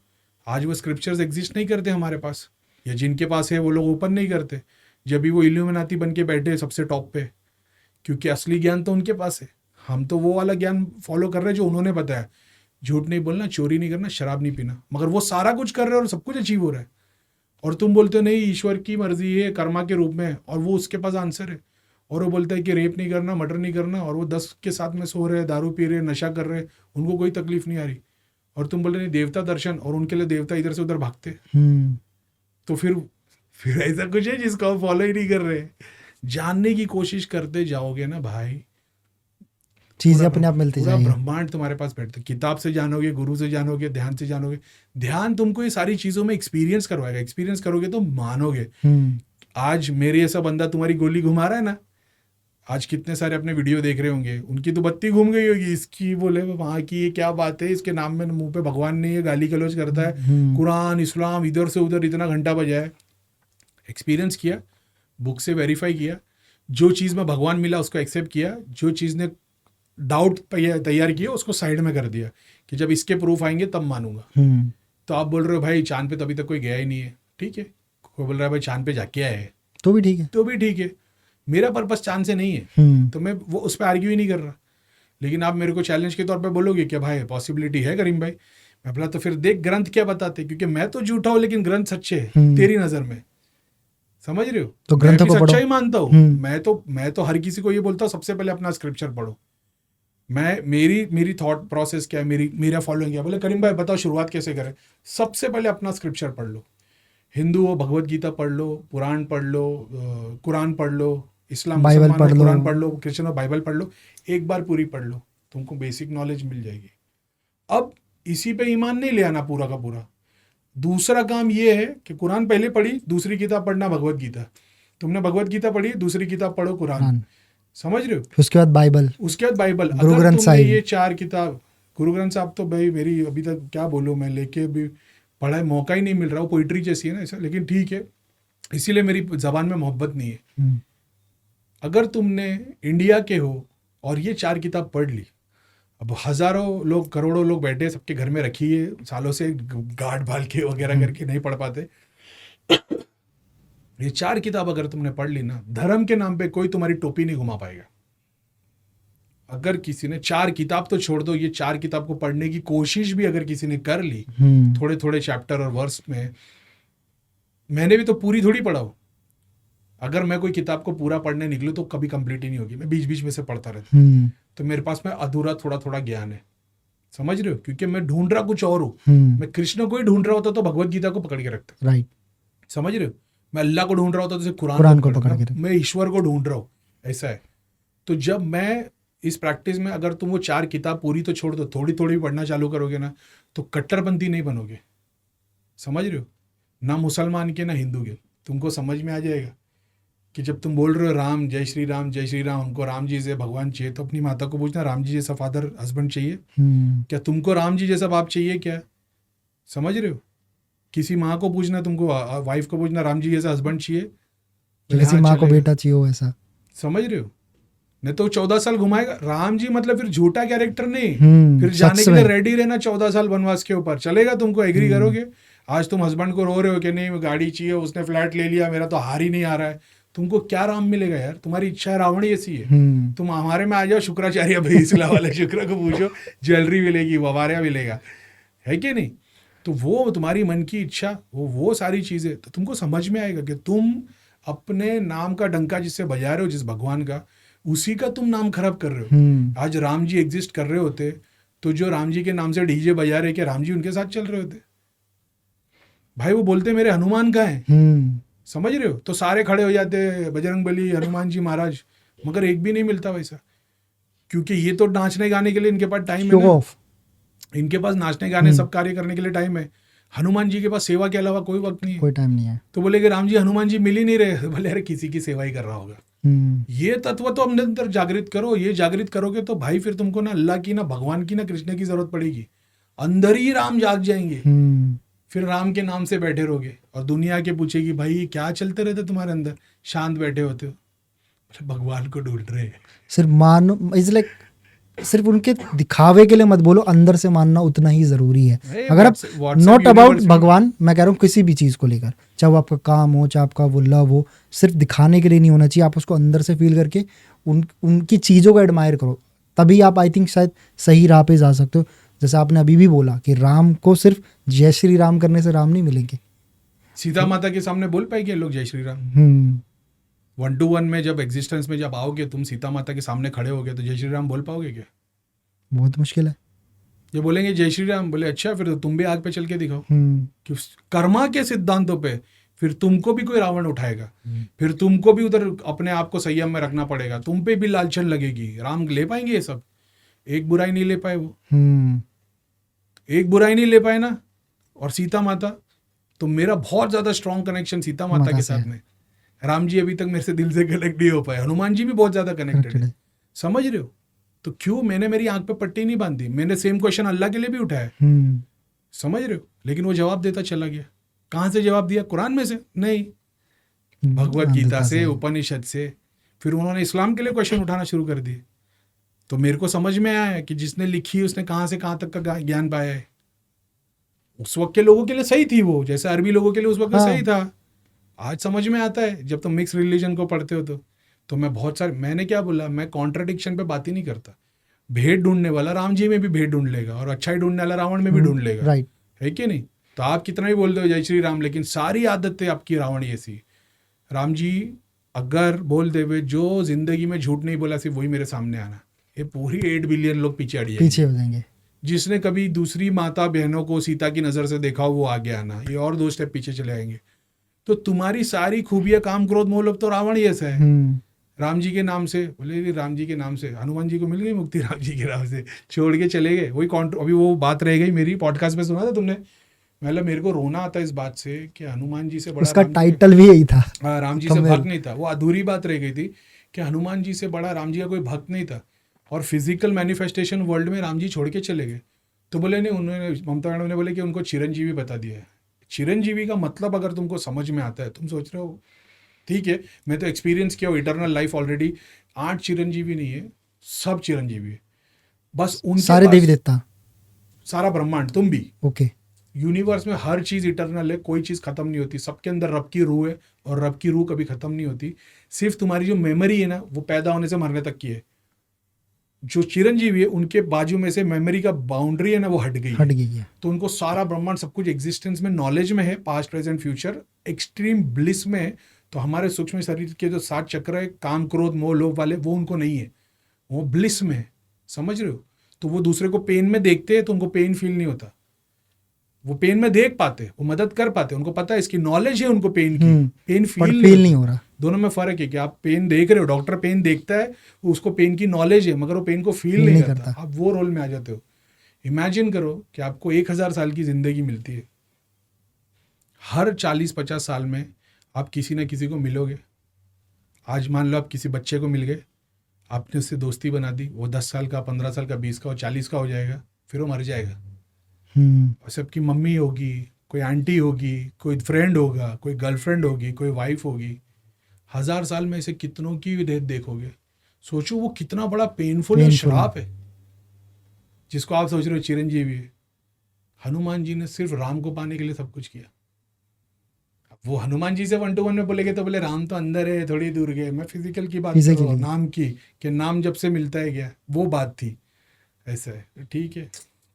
आज वो स्क्रिप्चर्स एग्जिस्ट नहीं करते हमारे पास, या जिनके पास है वो लोग ओपन नहीं करते। जब भी वो इल्यूमिनाती बन के बैठे सबसे टॉप पे, क्योंकि असली ज्ञान तो उनके पास है। हम तो वो वाला ज्ञान फॉलो कर रहे हैं जो उन्होंने बताया। झूठ नहीं बोलना, चोरी नहीं करना, शराब नहीं पीना, मगर वो सारा कुछ कर रहे हैं और सब कुछ अचीव हो रहा है। और तुम बोलते हो नहीं ईश्वर की मर्जी है कर्मा के रूप में, और वो उसके पास आंसर है। और वो बोलता है कि रेप नहीं करना, मर्डर नहीं करना, और वो 10 के साथ में सो रहे, दारू पी रहे, नशा कर रहे, उनको कोई तकलीफ नहीं आ रही। और तुम बोल रहे नहीं देवता दर्शन, और उनके लिए देवता इधर से उधर भागते। तो फिर ऐसा कुछ है जिसको आप फॉलो ही नहीं कर रहे। जानने की कोशिश करते जाओगे ना भाई, चीजें अपने आप मिलती जाएंगी। ब्रह्मांड तुम्हारे पास बैठते। किताब से जानोगे, गुरु से जानोगे, ध्यान से जानोगे। ध्यान तुमको ये सारी चीजों में एक्सपीरियंस करवाएगा। एक्सपीरियंस करोगे तो मानोगे। आज मेरे ऐसा बंदा तुम्हारी गोली घुमा रहा है ना, आज कितने सारे अपने वीडियो देख रहे होंगे, उनकी तो बत्ती घूम गई होगी, इसकी बोले वहाँ की ये क्या बात है, इसके नाम में मुंह पे भगवान ने ये गाली गलौज करता है, कुरान इस्लाम इधर से उधर इतना घंटा बजाया। एक्सपीरियंस किया, बुक से वेरीफाई किया, जो चीज़ में भगवान मिला उसको एक्सेप्ट किया, जो चीज़ ने डाउट तैयार किया उसको साइड में कर दिया कि जब इसके प्रूफ आएंगे तब मानूंगा। तो आप बोल रहे हो भाई चांद पे तो अभी तक कोई गया ही नहीं है, ठीक है, कोई बोल रहा है भाई चांद पे जाके आए हैं, तो भी ठीक है, तो भी ठीक है, मेरा पर्पस चांद से नहीं है, तो मैं वो उस पर आर्ग्यू ही नहीं कर रहा। लेकिन आप मेरे को चैलेंज के तौर पे बोलोगे कि भाई पॉसिबिलिटी है करीम भाई, मैं बोला तो फिर देख ग्रंथ क्या बताते, क्योंकि मैं तो झूठा हूँ लेकिन ग्रंथ सच्चे हैं तेरी नजर में, समझ रहे हो? तो मैं ग्रंथों भी को पढ़ो। सच्चा ही मानता हूँ। मैं तो हर किसी को ये बोलता हूँ सबसे पहले अपना स्क्रिप्चर पढ़ो। मेरी थॉट प्रोसेस क्या है, मेरा फॉलोइंग क्या, बोले करीम भाई बताओ शुरुआत कैसे करें। सबसे पहले अपना स्क्रिप्चर पढ़ लो, हिंदू हो भगवत गीता पढ़ लो, पुराण पढ़ लो, कुरान पढ़ लो, इस्लाम बाइबल मुसलमान पढ़ हो लो। कुरान पढ़ लो, क्रिश्चियन हो बाइबल पढ़ लो, एक बार पूरी पढ़ लो, तुमको बेसिक नॉलेज मिल जाएगी। अब इसी पे ईमान नहीं ले आना पूरा का पूरा। दूसरा काम ये है कि कुरान पहले पढ़ी, दूसरी किताब पढ़ना भगवत गीता, तुमने भगवत गीता पढ़ी, दूसरी किताब पढ़ो कुरान, समझ रहे हो? उसके बाद बाइबल, उसके बाद बाइबल। गुरु अगर ग्रंथ तुमने साहिब। ये 4 किताब, गुरु ग्रंथ साहब तो भाई मेरी अभी तक क्या बोलूँ मैं, लेके भी पढ़ा है, मौका ही नहीं मिल रहा, वो पोइट्री जैसी है ना ऐसा, लेकिन ठीक है, इसीलिए मेरी जबान में मोहब्बत नहीं है। अगर तुमने इंडिया के हो और ये 4 किताब पढ़ ली, अब हजारों लोग करोड़ों लोग बैठे, सबके घर में रखी है सालों से, गार्ड भाल के वगैरह करके नहीं पढ़ पाते, ये 4 किताब अगर तुमने पढ़ ली ना, धर्म के नाम पे कोई तुम्हारी टोपी नहीं घुमा पाएगा। अगर किसी ने 4 किताब तो छोड़ दो, ये 4 किताब को पढ़ने की कोशिश भी अगर किसी ने कर ली, थोड़े थोड़े चैप्टर और वर्स में, मैंने भी तो पूरी थोड़ी पढ़ा हो। अगर मैं कोई किताब को पूरा पढ़ने निकलूं तो कभी कंप्लीट ही नहीं होगी, मैं बीच बीच में से पढ़ता रहता, तो मेरे पास में अधूरा थोड़ा थोड़ा ज्ञान है, समझ रहे हो? क्योंकि मैं ढूंढ रहा कुछ और हूँ। मैं कृष्ण को ही ढूंढ रहा होता तो भगवत गीता को पकड़ के रखता, राइट, समझ रहे हो? मैं अल्लाह को ढूंढ रहा होता तो कुरान को पकड़ के, मैं ईश्वर को ढूंढ रहा हूँ, ऐसा है। तो जब मैं इस प्रैक्टिस में, अगर तुम वो 4 किताब पूरी तो छोड़ दो, थोड़ी थोड़ी पढ़ना चालू करोगे ना, तो कट्टरपंथी नहीं बनोगे, समझ रहे हो? ना मुसलमान के ना हिंदू के, तुमको समझ में आ जाएगा कि जब तुम बोल रहे हो राम, जय श्री राम, जय श्री राम, हमको राम जी से भगवान चाहिए, तो अपनी माता को पूछना राम जी जैसा फादर हस्बैंड चाहिए क्या? तुमको राम जी जैसा बाप चाहिए क्या? समझ रहे हो? किसी माँ को पूछना, तुमको वाइफ को पूछना राम जी जैसा हस्बैंड चाहिए, जैसी माँ को बेटा चाहिए हो ऐसा, समझ रहे हो? नहीं तो 14 साल घुमाएगा राम जी, मतलब फिर झूठा कैरेक्टर नहीं, फिर सच जाने के लिए में। रेडी रहना 14 साल वनवास के ऊपर, चलेगा? तुमको एग्री करोगे? आज तुम हस्बैंड को रो रहे हो कि नहीं गाड़ी चाहिए, उसने फ्लैट ले लिया, मेरा तो हार ही नहीं आ रहा है, तुमको क्या राम मिलेगा यार? तुम्हारी इच्छा है रावण ऐसी है। तुम हमारे में आ जाओ, शुक्राचार्य भाई इसला वाले शुक्र को पूछो, ज्वेलरी मिलेगी, ववारिया मिलेगा, है कि नहीं? तो वो तुम्हारी मन की इच्छा, वो सारी चीजें, तो तुमको समझ में आएगा कि तुम अपने नाम का डंका जिससे बजा रहे हो, जिस भगवान का, उसी का तुम नाम खराब कर रहे हो। आज राम जी एग्जिस्ट कर रहे होते तो जो राम जी के नाम से डीजे बजा रहे, कि राम जी उनके साथ चल रहे होते? भाई वो बोलते मेरे हनुमान का है, समझ रहे हो? तो सारे खड़े हो जाते, बजरंग बली, हनुमान जी महाराज, मगर एक भी नहीं मिलता वैसा, क्योंकि ये तो नाचने गाने के लिए इनके पास टाइम है ना, इनके पास नाचने गाने सब कार्य करने के लिए टाइम है। हनुमान जी के पास सेवा के अलावा कोई वक्त नहीं है, कोई टाइम नहीं है। तो बोले कि राम जी हनुमान जी मिल ही नहीं रहे, बोले अरे किसी की सेवा ही कर रहा होगा। ये तत्व तो अपने अंदर जागृत करो, ये जागृत करोगे तो भाई फिर तुमको ना अल्लाह की, ना भगवान की, ना कृष्ण की जरूरत पड़ेगी, अंदर ही राम जाग जाएंगे। फिर राम के नाम से बैठे रहोगे और दुनिया के पूछेगी भाई ये क्या चलते रहते तुम्हारे अंदर, शांत बैठे होते हो, भगवान को ढूंढ रहे। सिर्फ मानो, इज लाइक सिर्फ उनके दिखावे के लिए मत बोलो, अंदर से मानना उतना ही जरूरी है। अगर आप नॉट अबाउट भगवान, मैं कह रहा हूँ किसी भी चीज को लेकर, चाहे वो आपका काम हो, चाहे आपका वो लव हो, सिर्फ दिखाने के लिए नहीं होना चाहिए। आप उसको अंदर से फील करके उनकी चीजों को एडमायर करो, तभी आप आई थिंक शायद सही राह पे जा सकते हो। जैसे आपने अभी भी बोला कि राम को सिर्फ जय श्री राम करने से राम नहीं मिलेंगे। सीता माता के सामने बोल पाएंगे लोग जय श्री राम? 1-to-1 में जब एग्जिस्टेंस में जब आओगे, तुम सीता माता के सामने खड़े होगे, तो जय श्री राम बोल पाओगे क्या? बहुत मुश्किल है। ये बोलेंगे जय श्री राम, बोले अच्छा फिर तो तुम भी आग पे चल के दिखाओ, कि कर्मा के सिद्धांतों पे फिर तुमको भी कोई रावण उठाएगा, फिर तुमको भी उधर अपने आप को संयम में रखना पड़ेगा, तुम पे भी लालचन लगेगी। राम ले पाएंगे ये सब? एक बुराई नहीं ले पाए वो, एक बुराई नहीं ले पाए ना। और सीता माता, तो मेरा बहुत ज्यादा स्ट्रॉन्ग कनेक्शन सीता माता के साथ में, राम जी अभी तक मेरे से दिल से कनेक्ट नहीं हो पाए, हनुमान जी भी बहुत ज्यादा कनेक्टेड Connected है। है। समझ रहे हो? तो क्यों मैंने मेरी आंख पे पट्टी नहीं बांधी, मैंने सेम क्वेश्चन अल्लाह के लिए भी उठाया, समझ रहे हो? लेकिन वो जवाब देता चला गया। कहाँ से जवाब दिया? कुरान में से नहीं, भगवत गीता से, उपनिषद से। फिर उन्होंने इस्लाम के लिए क्वेश्चन उठाना शुरू कर दिए। तो मेरे को समझ में आया है कि जिसने लिखी उसने कहाँ से कहाँ तक का ज्ञान पाया है। उस वक्त के लोगों के लिए सही थी वो, जैसे अरबी लोगों के लिए उस वक्त हाँ। सही था। आज समझ में आता है जब तुम मिक्स रिलीजन को पढ़ते हो तो मैं बहुत सारे, मैंने क्या बोला, मैं कॉन्ट्रडिक्शन पे बात ही नहीं करता। भेद ढूंढने वाला राम जी में भी भेद ढूंढ लेगा, और अच्छाई ढूंढने वाला रावण में भी ढूंढ लेगा, राइट। है कि नहीं? तो आप कितना भी बोल दो जय श्री राम, लेकिन सारी आदतें आपकी रावण जैसी। राम जी अगर बोल देवे जो जिंदगी में झूठ नहीं बोला सिर्फ वही मेरे सामने आना, ये पूरी 8 बिलियन लोग पीछे हट पीछे जाएंगे। हो जाएंगे। जिसने कभी दूसरी माता बहनों को सीता की नजर से देखा हो वो आगे आना, ये और 2 स्टेप पीछे चले आएंगे। तो तुम्हारी सारी खूबियां, काम क्रोध मोह लोभ तो रावण जैसा है। राम जी के नाम से बोले, राम जी के नाम से हनुमान जी को मिल गई मुक्ति, राम जी के नाम से छोड़ के चले गए। वही अभी वो बात रह गई मेरी, पॉडकास्ट में सुना था तुमने? मतलब मेरे को रोना आता है इस बात से कि हनुमान जी से बड़ा उसका राम जी टाइटल भी यही था। राम जी से भक्त नहीं था। वो अधूरी बात रह गई थी कि हनुमान जी से बड़ा राम जी का कोई भक्त नहीं था, और फिजिकल मैनिफेस्टेशन वर्ल्ड में राम जी छोड़ के चले गए। तो बोले नहीं, उन्होंने, ममता मैडम ने बोले कि उनको चिरंजीवी बता दिया है। चिरंजीवी का मतलब अगर तुमको समझ में आता है, तुम सोच रहे हो ठीक है, मैं तो एक्सपीरियंस किया हूँ इटर्नल लाइफ ऑलरेडी। 8 चिरंजीवी नहीं है, सब चिरंजीवी है। बस उनके सारे पास देवी देवता, सारा ब्रह्मांड, तुम भी, ओके। यूनिवर्स में हर चीज इटर्नल है, कोई चीज खत्म नहीं होती। सबके अंदर रब की रूह है, और रब की रूह कभी खत्म नहीं होती। सिर्फ तुम्हारी जो मेमोरी है ना, वो पैदा होने से मरने तक की है। जो चिरंजीवी है उनके बाजू में से मेमोरी का बाउंड्री है ना, वो हट गई है। तो उनको सारा ब्रह्मांड, सब कुछ एग्जिस्टेंस में, नॉलेज में है, past present future, extreme bliss में है। तो हमारे सूक्ष्म शरीर के जो 7 चक्र है, काम क्रोध मोह लोभ वाले, वो उनको नहीं है, वो ब्लिस में है। समझ रहे हो? तो वो दूसरे को पेन में देखते हैं तो उनको पेन फील नहीं होता। वो पेन में देख पाते, वो मदद कर पाते, उनको पता है, इसकी नॉलेज है उनको पेन की, पेन फील नहीं हो रहा। दोनों में फर्क है कि आप पेन देख रहे हो, डॉक्टर पेन देखता है, उसको पेन की नॉलेज है, मगर वो पेन को फील नहीं करता। आप वो रोल में आ जाते हो। इमेजिन करो कि आपको 1000 साल की जिंदगी मिलती है, हर 40-50 साल में आप किसी न किसी को मिलोगे। आज मान लो आप किसी बच्चे को मिल गए, आपने उससे दोस्ती बना दी, वो 10 साल का, 15 साल का, 20 का, और 40 का हो जाएगा, फिर वो मर जाएगा। और सबकी मम्मी होगी, कोई आंटी होगी, कोई फ्रेंड होगा, कोई गर्लफ्रेंड होगी, कोई वाइफ होगी। 1000 साल में ऐसे कितनों की डेथ देखोगे? सोचो वो कितना बड़ा पेनफुल श्राप है, जिसको आप सोच रहे हो चिरंजीवी है। हनुमान जी ने सिर्फ राम को पाने के लिए सब कुछ किया। वो हनुमान जी से 1 to 1 में बोलेगे तो बोले राम तो अंदर है, थोड़ी दूर गए। मैं फिजिकल की बात कर रहा हूँ, नाम की, कि नाम जब से मिलता है गया, वो बात थी। ऐसा है, ठीक है,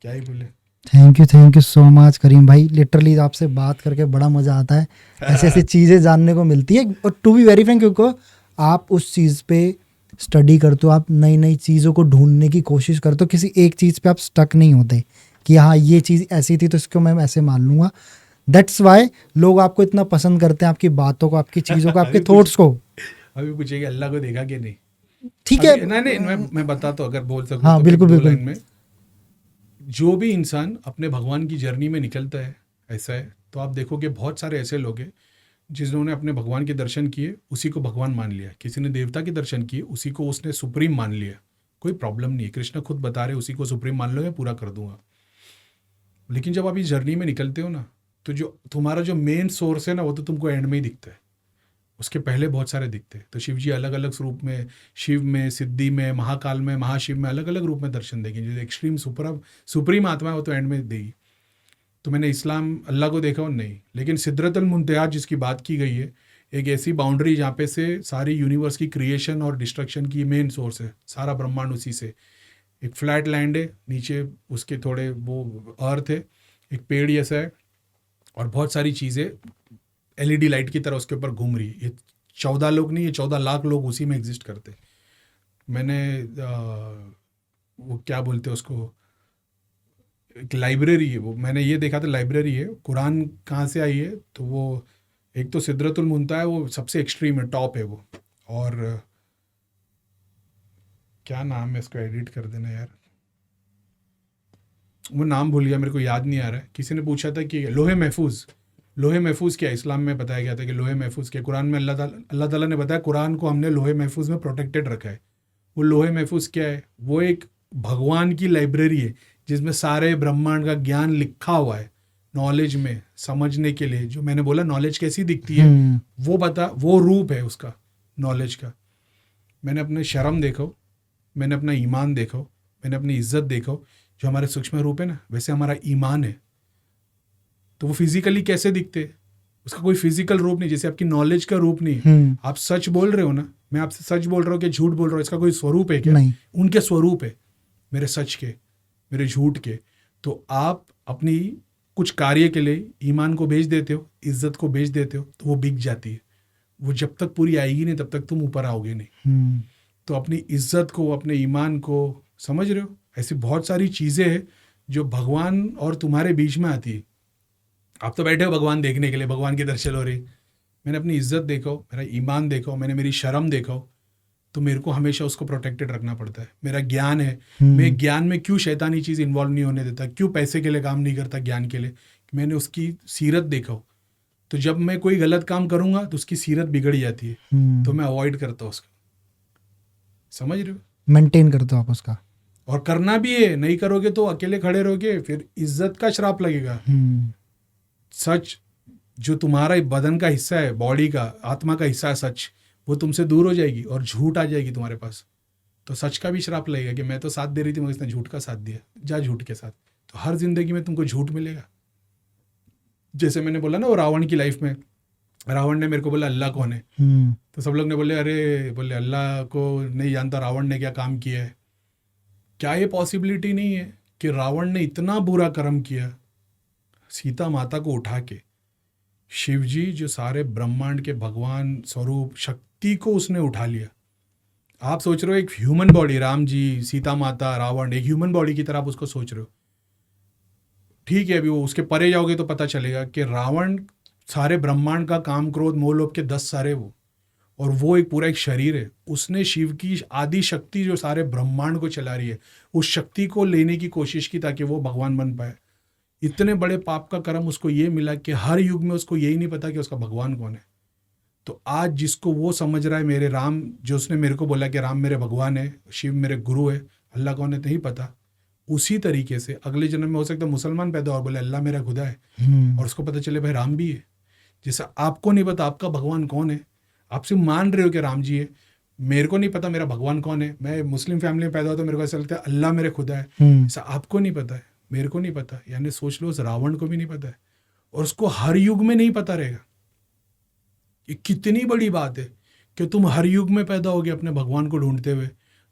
क्या ही बोले। थैंक यू सो मच करीम भाई। लिटरली आपसे बात करके बड़ा मज़ा आता है, ऐसे ऐसी चीज़ें जानने को मिलती है। और टू बी वेरी फ्रैंक, क्योंकि आप उस चीज़ पे स्टडी करते हो, आप नई नई चीज़ों को ढूंढने की कोशिश करते हो, किसी एक चीज़ पे आप स्टक नहीं होते कि हाँ ये चीज़ ऐसी थी तो इसको मैं ऐसे मान लूँगा। दैट्स वाई लोग आपको इतना पसंद करते हैं, आपकी बातों को, आपकी चीज़ों को, आपके थॉट्स को। अभी पूछेगा अल्लाह को देखा कि नहीं? ठीक है, नहीं, मैं बताता हूँ, अगर बोल सकूँ हाँ, तो बिल्कुल 2 लाइन में। जो भी इंसान अपने भगवान की जर्नी में निकलता है, ऐसा है, तो आप देखोगे बहुत सारे ऐसे लोग हैं जिन्होंने अपने भगवान के दर्शन किए, उसी को भगवान मान लिया। किसी ने देवता के दर्शन किए, उसी को उसने सुप्रीम मान लिया। कोई प्रॉब्लम नहीं है, कृष्ण खुद बता रहे उसी को सुप्रीम मान लो, मैं पूरा कर दूंगा। लेकिन जब आप इस जर्नी में निकलते हो ना, तो जो तुम्हारा जो मेन सोर्स है ना, वो तो तुमको एंड में ही दिखता है, उसके पहले बहुत सारे दिखते हैं। तो शिव जी अलग अलग स्वरूप में, शिव में, सिद्धि में, महाकाल में, महाशिव में, अलग अलग रूप में दर्शन देंगे। जो एक्सट्रीम सुप्रीम आत्मा है वो तो एंड में देगी। तो मैंने इस्लाम अल्लाह को देखा और नहीं, लेकिन सिदरतुल मुंतहा जिसकी बात की गई है, एक ऐसी बाउंड्री जहाँ पे से सारी यूनिवर्स की क्रिएशन और डिस्ट्रक्शन की मेन सोर्स है, सारा ब्रह्मांड उसी से। एक फ्लैट लैंड है, नीचे उसके थोड़े वो अर्थ है, एक पेड़ जैसा है, और बहुत सारी चीज़ें LED लाइट की तरह उसके ऊपर घूम रही है। ये 14 लोग नहीं, ये 14 लाख लोग उसी में एग्जिस्ट करते। मैंने वो क्या बोलते हैं उसको, एक लाइब्रेरी है वो, मैंने ये देखा था लाइब्रेरी है। कुरान कहाँ से आई है? तो वो एक तो सिदरतुल मुंतहा है, वो सबसे एक्सट्रीम है, टॉप है वो। और क्या नाम है, इसको एडिट कर देना यार, वो नाम भूल गया, मेरे को याद नहीं आ रहा है। किसी ने पूछा था कि लोहे महफूज, लोहे महफूज क्या है? इस्लाम में बताया गया था कि लोहे महफूज क्या है। कुरान में अल्लाह ताला ने बताया कुरान को हमने लोहे महफूज में प्रोटेक्टेड रखा है। वो लोहे महफूज क्या है? वो एक भगवान की लाइब्रेरी है जिसमें सारे ब्रह्मांड का ज्ञान लिखा हुआ है, नॉलेज में समझने के लिए। जो मैंने बोला नॉलेज कैसी दिखती है, वो रूप है उसका नॉलेज का। मैंने अपने शर्म देखो, मैंने अपना ईमान देखो, मैंने अपनी इज्जत देखो। जो हमारे सूक्ष्म रूप है ना, वैसे हमारा ईमान है। तो वो फिजिकली कैसे दिखते? उसका कोई फिजिकल रूप नहीं, जैसे आपकी नॉलेज का रूप नहीं। आप सच बोल रहे हो ना, मैं आपसे सच बोल रहा हूँ कि झूठ बोल रहा हूँ, इसका कोई स्वरूप है क्या? नहीं। उनके स्वरूप है, मेरे सच के, मेरे झूठ के। तो आप अपनी कुछ कार्य के लिए ईमान को बेच देते हो, इज्जत को बेच देते हो, तो वो बिक जाती है। वो जब तक पूरी आएगी नहीं तब तक तुम ऊपर आओगे नहीं। तो अपनी इज्जत को, अपने ईमान को, समझ रहे हो? ऐसी बहुत सारी चीज़ें हैं जो भगवान और तुम्हारे बीच में आती है। आप तो बैठे हो भगवान देखने के लिए, भगवान के दर्शन हो रही। मैंने अपनी इज्जत देखो, मेरा ईमान देखो, मैंने मेरी शर्म देखो, तो मेरे को हमेशा उसको प्रोटेक्टेड रखना पड़ता है। मेरा ज्ञान है, मैं ज्ञान में क्यों शैतानी चीज़ इन्वॉल्व नहीं होने देता, क्यों पैसे के लिए काम नहीं करता ज्ञान के लिए? मैंने उसकी सीरत देखो। तो जब मैं कोई गलत काम करूंगा तो उसकी सीरत बिगड़ जाती है, तो मैं अवॉइड करता हूँ उसको। समझ रहे हो? मेंटेन करते हो आप उसका। और करना भी है, नहीं करोगे तो अकेले खड़े रहोगे, फिर इज्जत का श्राप लगेगा। सच जो तुम्हारा बदन का हिस्सा है, बॉडी का, आत्मा का हिस्सा है सच, वो तुमसे दूर हो जाएगी और झूठ आ जाएगी तुम्हारे पास। तो सच का भी श्राप लगेगा कि मैं तो साथ दे रही थी मगर इसने झूठ का साथ दिया, जा झूठ के साथ। तो हर जिंदगी में तुमको झूठ मिलेगा। जैसे मैंने बोला ना, वो रावण की लाइफ में, रावण ने मेरे को बोला अल्लाह कौन है, तो सब लोग ने बोले अल्लाह को नहीं जानता, रावण ने क्या काम किया है। क्या ये पॉसिबिलिटी नहीं है कि रावण ने इतना बुरा कर्म किया, सीता माता को उठा के, शिव जी जो सारे ब्रह्मांड के भगवान स्वरूप शक्ति को उसने उठा लिया। आप सोच रहे हो एक ह्यूमन बॉडी, राम जी, सीता माता, रावण, एक ह्यूमन बॉडी की तरह आप उसको सोच रहे हो। ठीक है, अभी वो उसके परे जाओगे तो पता चलेगा कि रावण सारे ब्रह्मांड का काम, क्रोध, मोह, लोभ के 10 सारे वो, और वो एक पूरा एक शरीर है। उसने शिव की आदि शक्ति जो सारे ब्रह्मांड को चला रही है, उस शक्ति को लेने की कोशिश की ताकि वो भगवान बन पाए। इतने बड़े पाप का कर्म उसको ये मिला कि हर युग में उसको यही नहीं पता कि उसका भगवान कौन है। तो आज जिसको वो समझ रहा है मेरे राम, जो उसने मेरे को बोला कि राम मेरे भगवान है, शिव मेरे गुरु है, अल्लाह कौन है नहीं पता, उसी तरीके से अगले जन्म में हो सकता है मुसलमान पैदा और बोले अल्लाह मेरा खुदा है, और उसको पता चले भाई राम भी है। जैसा आपको नहीं पता आपका भगवान कौन है, आप सिर्फ मान रहे हो कि राम जी है, मेरे को नहीं पता मेरा भगवान कौन है। मैं मुस्लिम फैमिली में पैदा होता, मेरे को ऐसा लगता है अल्लाह मेरे खुदा है। ऐसा आपको नहीं पता है, मेरे को नहीं पता, यानी सोच लो उस रावण को भी नहीं पता है, और उसको हर युग में नहीं पता रहेगा। ये कितनी बड़ी बात है कि तुम हर युग में पैदा होगे अपने भगवान को ढूंढते हुए।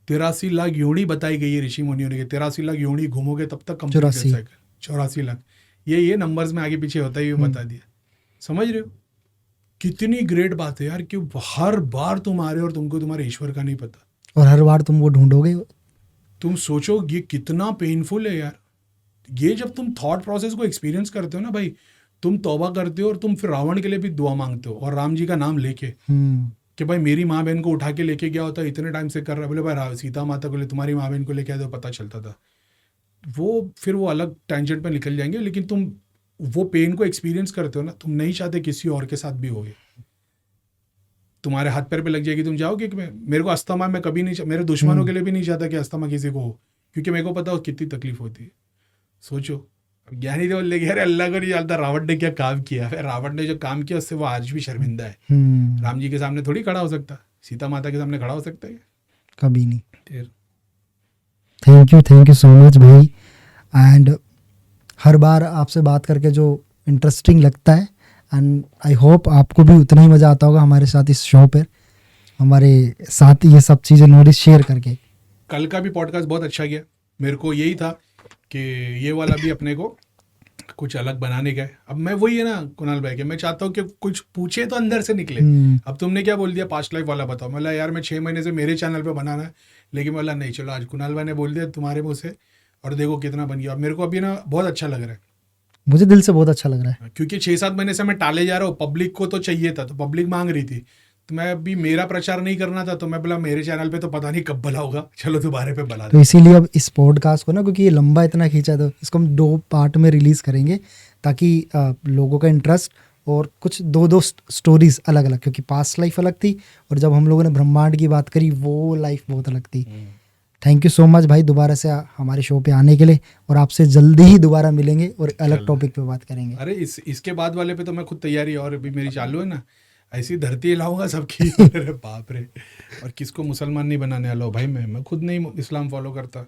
83 लाख योनी बताई गई है ऋषि मुनियों ने, 83 लाख योनी घूमोगे तब तक कंप्लीट कर सके। 84 लाख, ये नंबर्स में आगे पीछे होता है, ये बता दिया। समझ रहे हो कितनी ग्रेट बात है यार, कि हर बार तुम आ रहे हो और तुमको तुम्हारे ईश्वर का नहीं पता, और हर बार तुम वो ढूंढोगे। तुम सोचो ये कितना पेनफुल है यार। ये जब तुम थॉट प्रोसेस को एक्सपीरियंस करते हो ना भाई, तुम तौबा करते हो और तुम फिर रावण के लिए भी दुआ मांगते हो, और राम जी का नाम लेके कि भाई मेरी माँ बहन को उठा के लेके गया होता, इतने टाइम से कर रहा है, बोले भाई सीता माता को ले, तुम्हारी माँ बहन को लेके आए तो पता चलता था। वो फिर वो अलग टेंजेंट पे निकल जाएंगे, लेकिन तुम वो पेन को एक्सपीरियंस करते हो ना, तुम नहीं चाहते किसी और के साथ भी हो। तुम्हारे हाथ पैर पे लग जाएगी, तुम जाओगे कि मेरे को अस्थमा, मैं कभी नहीं, मेरे दुश्मनों के लिए भी नहीं चाहता कि अस्थमा किसी को हो, क्योंकि मेरे को पता हो कितनी तकलीफ होती है। सोचो, ज्ञानी देव लेके अरे अल्लाह को नहीं जानता रावण ने क्या काम किया है। रावण ने जो काम किया उससे वो आज भी शर्मिंदा है। राम जी के सामने थोड़ी खड़ा हो सकता, सीता माता के सामने खड़ा हो सकता है? कभी नहीं। थैंक यू सो मच भाई। एंड हर बार आपसे बात करके जो इंटरेस्टिंग लगता है, एंड आई होप आपको भी उतना ही मज़ा आता होगा हमारे साथ इस शो पर, हमारे साथ ये सब चीज़ें नॉलेज शेयर करके। कल का भी पॉडकास्ट बहुत अच्छा गया, मेरे को यही था कि ये वाला भी अपने को कुछ अलग बनाने का है। अब मैं वही है ना कुणाल भाई के, मैं चाहता हूँ कि कुछ पूछे तो अंदर से निकले। अब तुमने क्या बोल दिया पास्ट लाइफ वाला बताओ, मैं बोला यार मैं 6 महीने से मेरे चैनल पे बनाना है, लेकिन मैं बोला नहीं चलो आज कुणाल भाई ने बोल दिया तुम्हारे मुँह से, और देखो कितना बन गया। अब मेरे को अभी ना बहुत अच्छा लग रहा है, मुझे दिल से बहुत अच्छा लग रहा है, क्योंकि 6-7 महीने से मैं टाले जा रहा हूँ। पब्लिक को तो चाहिए था, तो पब्लिक मांग रही थी, तो मैं अभी मेरा प्रचार नहीं करना था, तो मैं बोला मेरे चैनल पे तो पता नहीं कब भला होगा, चलो दोबारा पे भला। तो इसीलिए अब इस पॉडकास्ट को ना, क्योंकि ये लंबा इतना खींचा है, तो इसको हम 2 पार्ट में रिलीज़ करेंगे ताकि लोगों का इंटरेस्ट और कुछ दो स्टोरीज अलग अलग, क्योंकि पास्ट लाइफ अलग थी और जब हम लोगों ने ब्रह्मांड की बात करी वो लाइफ बहुत अलग थी। थैंक यू सो मच भाई दोबारा से हमारे शो पे आने के लिए, और आपसे जल्दी ही दोबारा मिलेंगे और अलग टॉपिक पे बात करेंगे। अरे इसके बाद वाले पे तो मैं खुद तैयारी और अभी मेरी चालू है ना, ऐसी धरती हिलाऊंगा सबकी। अरे बाप रे, और किसको मुसलमान नहीं बनाने वाला हूँ भाई। मैं खुद नहीं इस्लाम फॉलो करता,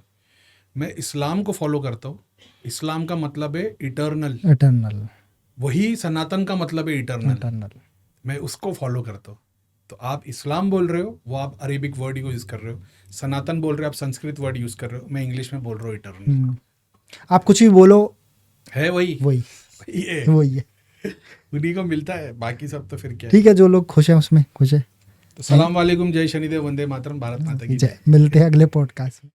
मैं इस्लाम को फॉलो करता हूँ। इस्लाम का मतलब है इटर्नल, इटर्नल, वही सनातन का मतलब है इटर्नल, इटर्नल। मैं उसको फॉलो करता हूँ। तो आप इस्लाम बोल रहे हो, वो आप अरेबिक वर्ड यूज़ कर रहे हो। सनातन बोल रहे हो, आप संस्कृत वर्ड यूज़ कर रहे हो। मैं इंग्लिश में बोल रहा हूँ इटर्नल। आप कुछ भी बोलो, है वही वही ये वही है। उन्हीं को मिलता है, बाकी सब तो फिर क्या है। ठीक है, जो लोग खुश हैं उसमें खुश है। तो सलाम वालेकुम, जय शनिदेव, वंदे मातरम, भारत माता की जय। मिलते हैं अगले पॉडकास्ट में।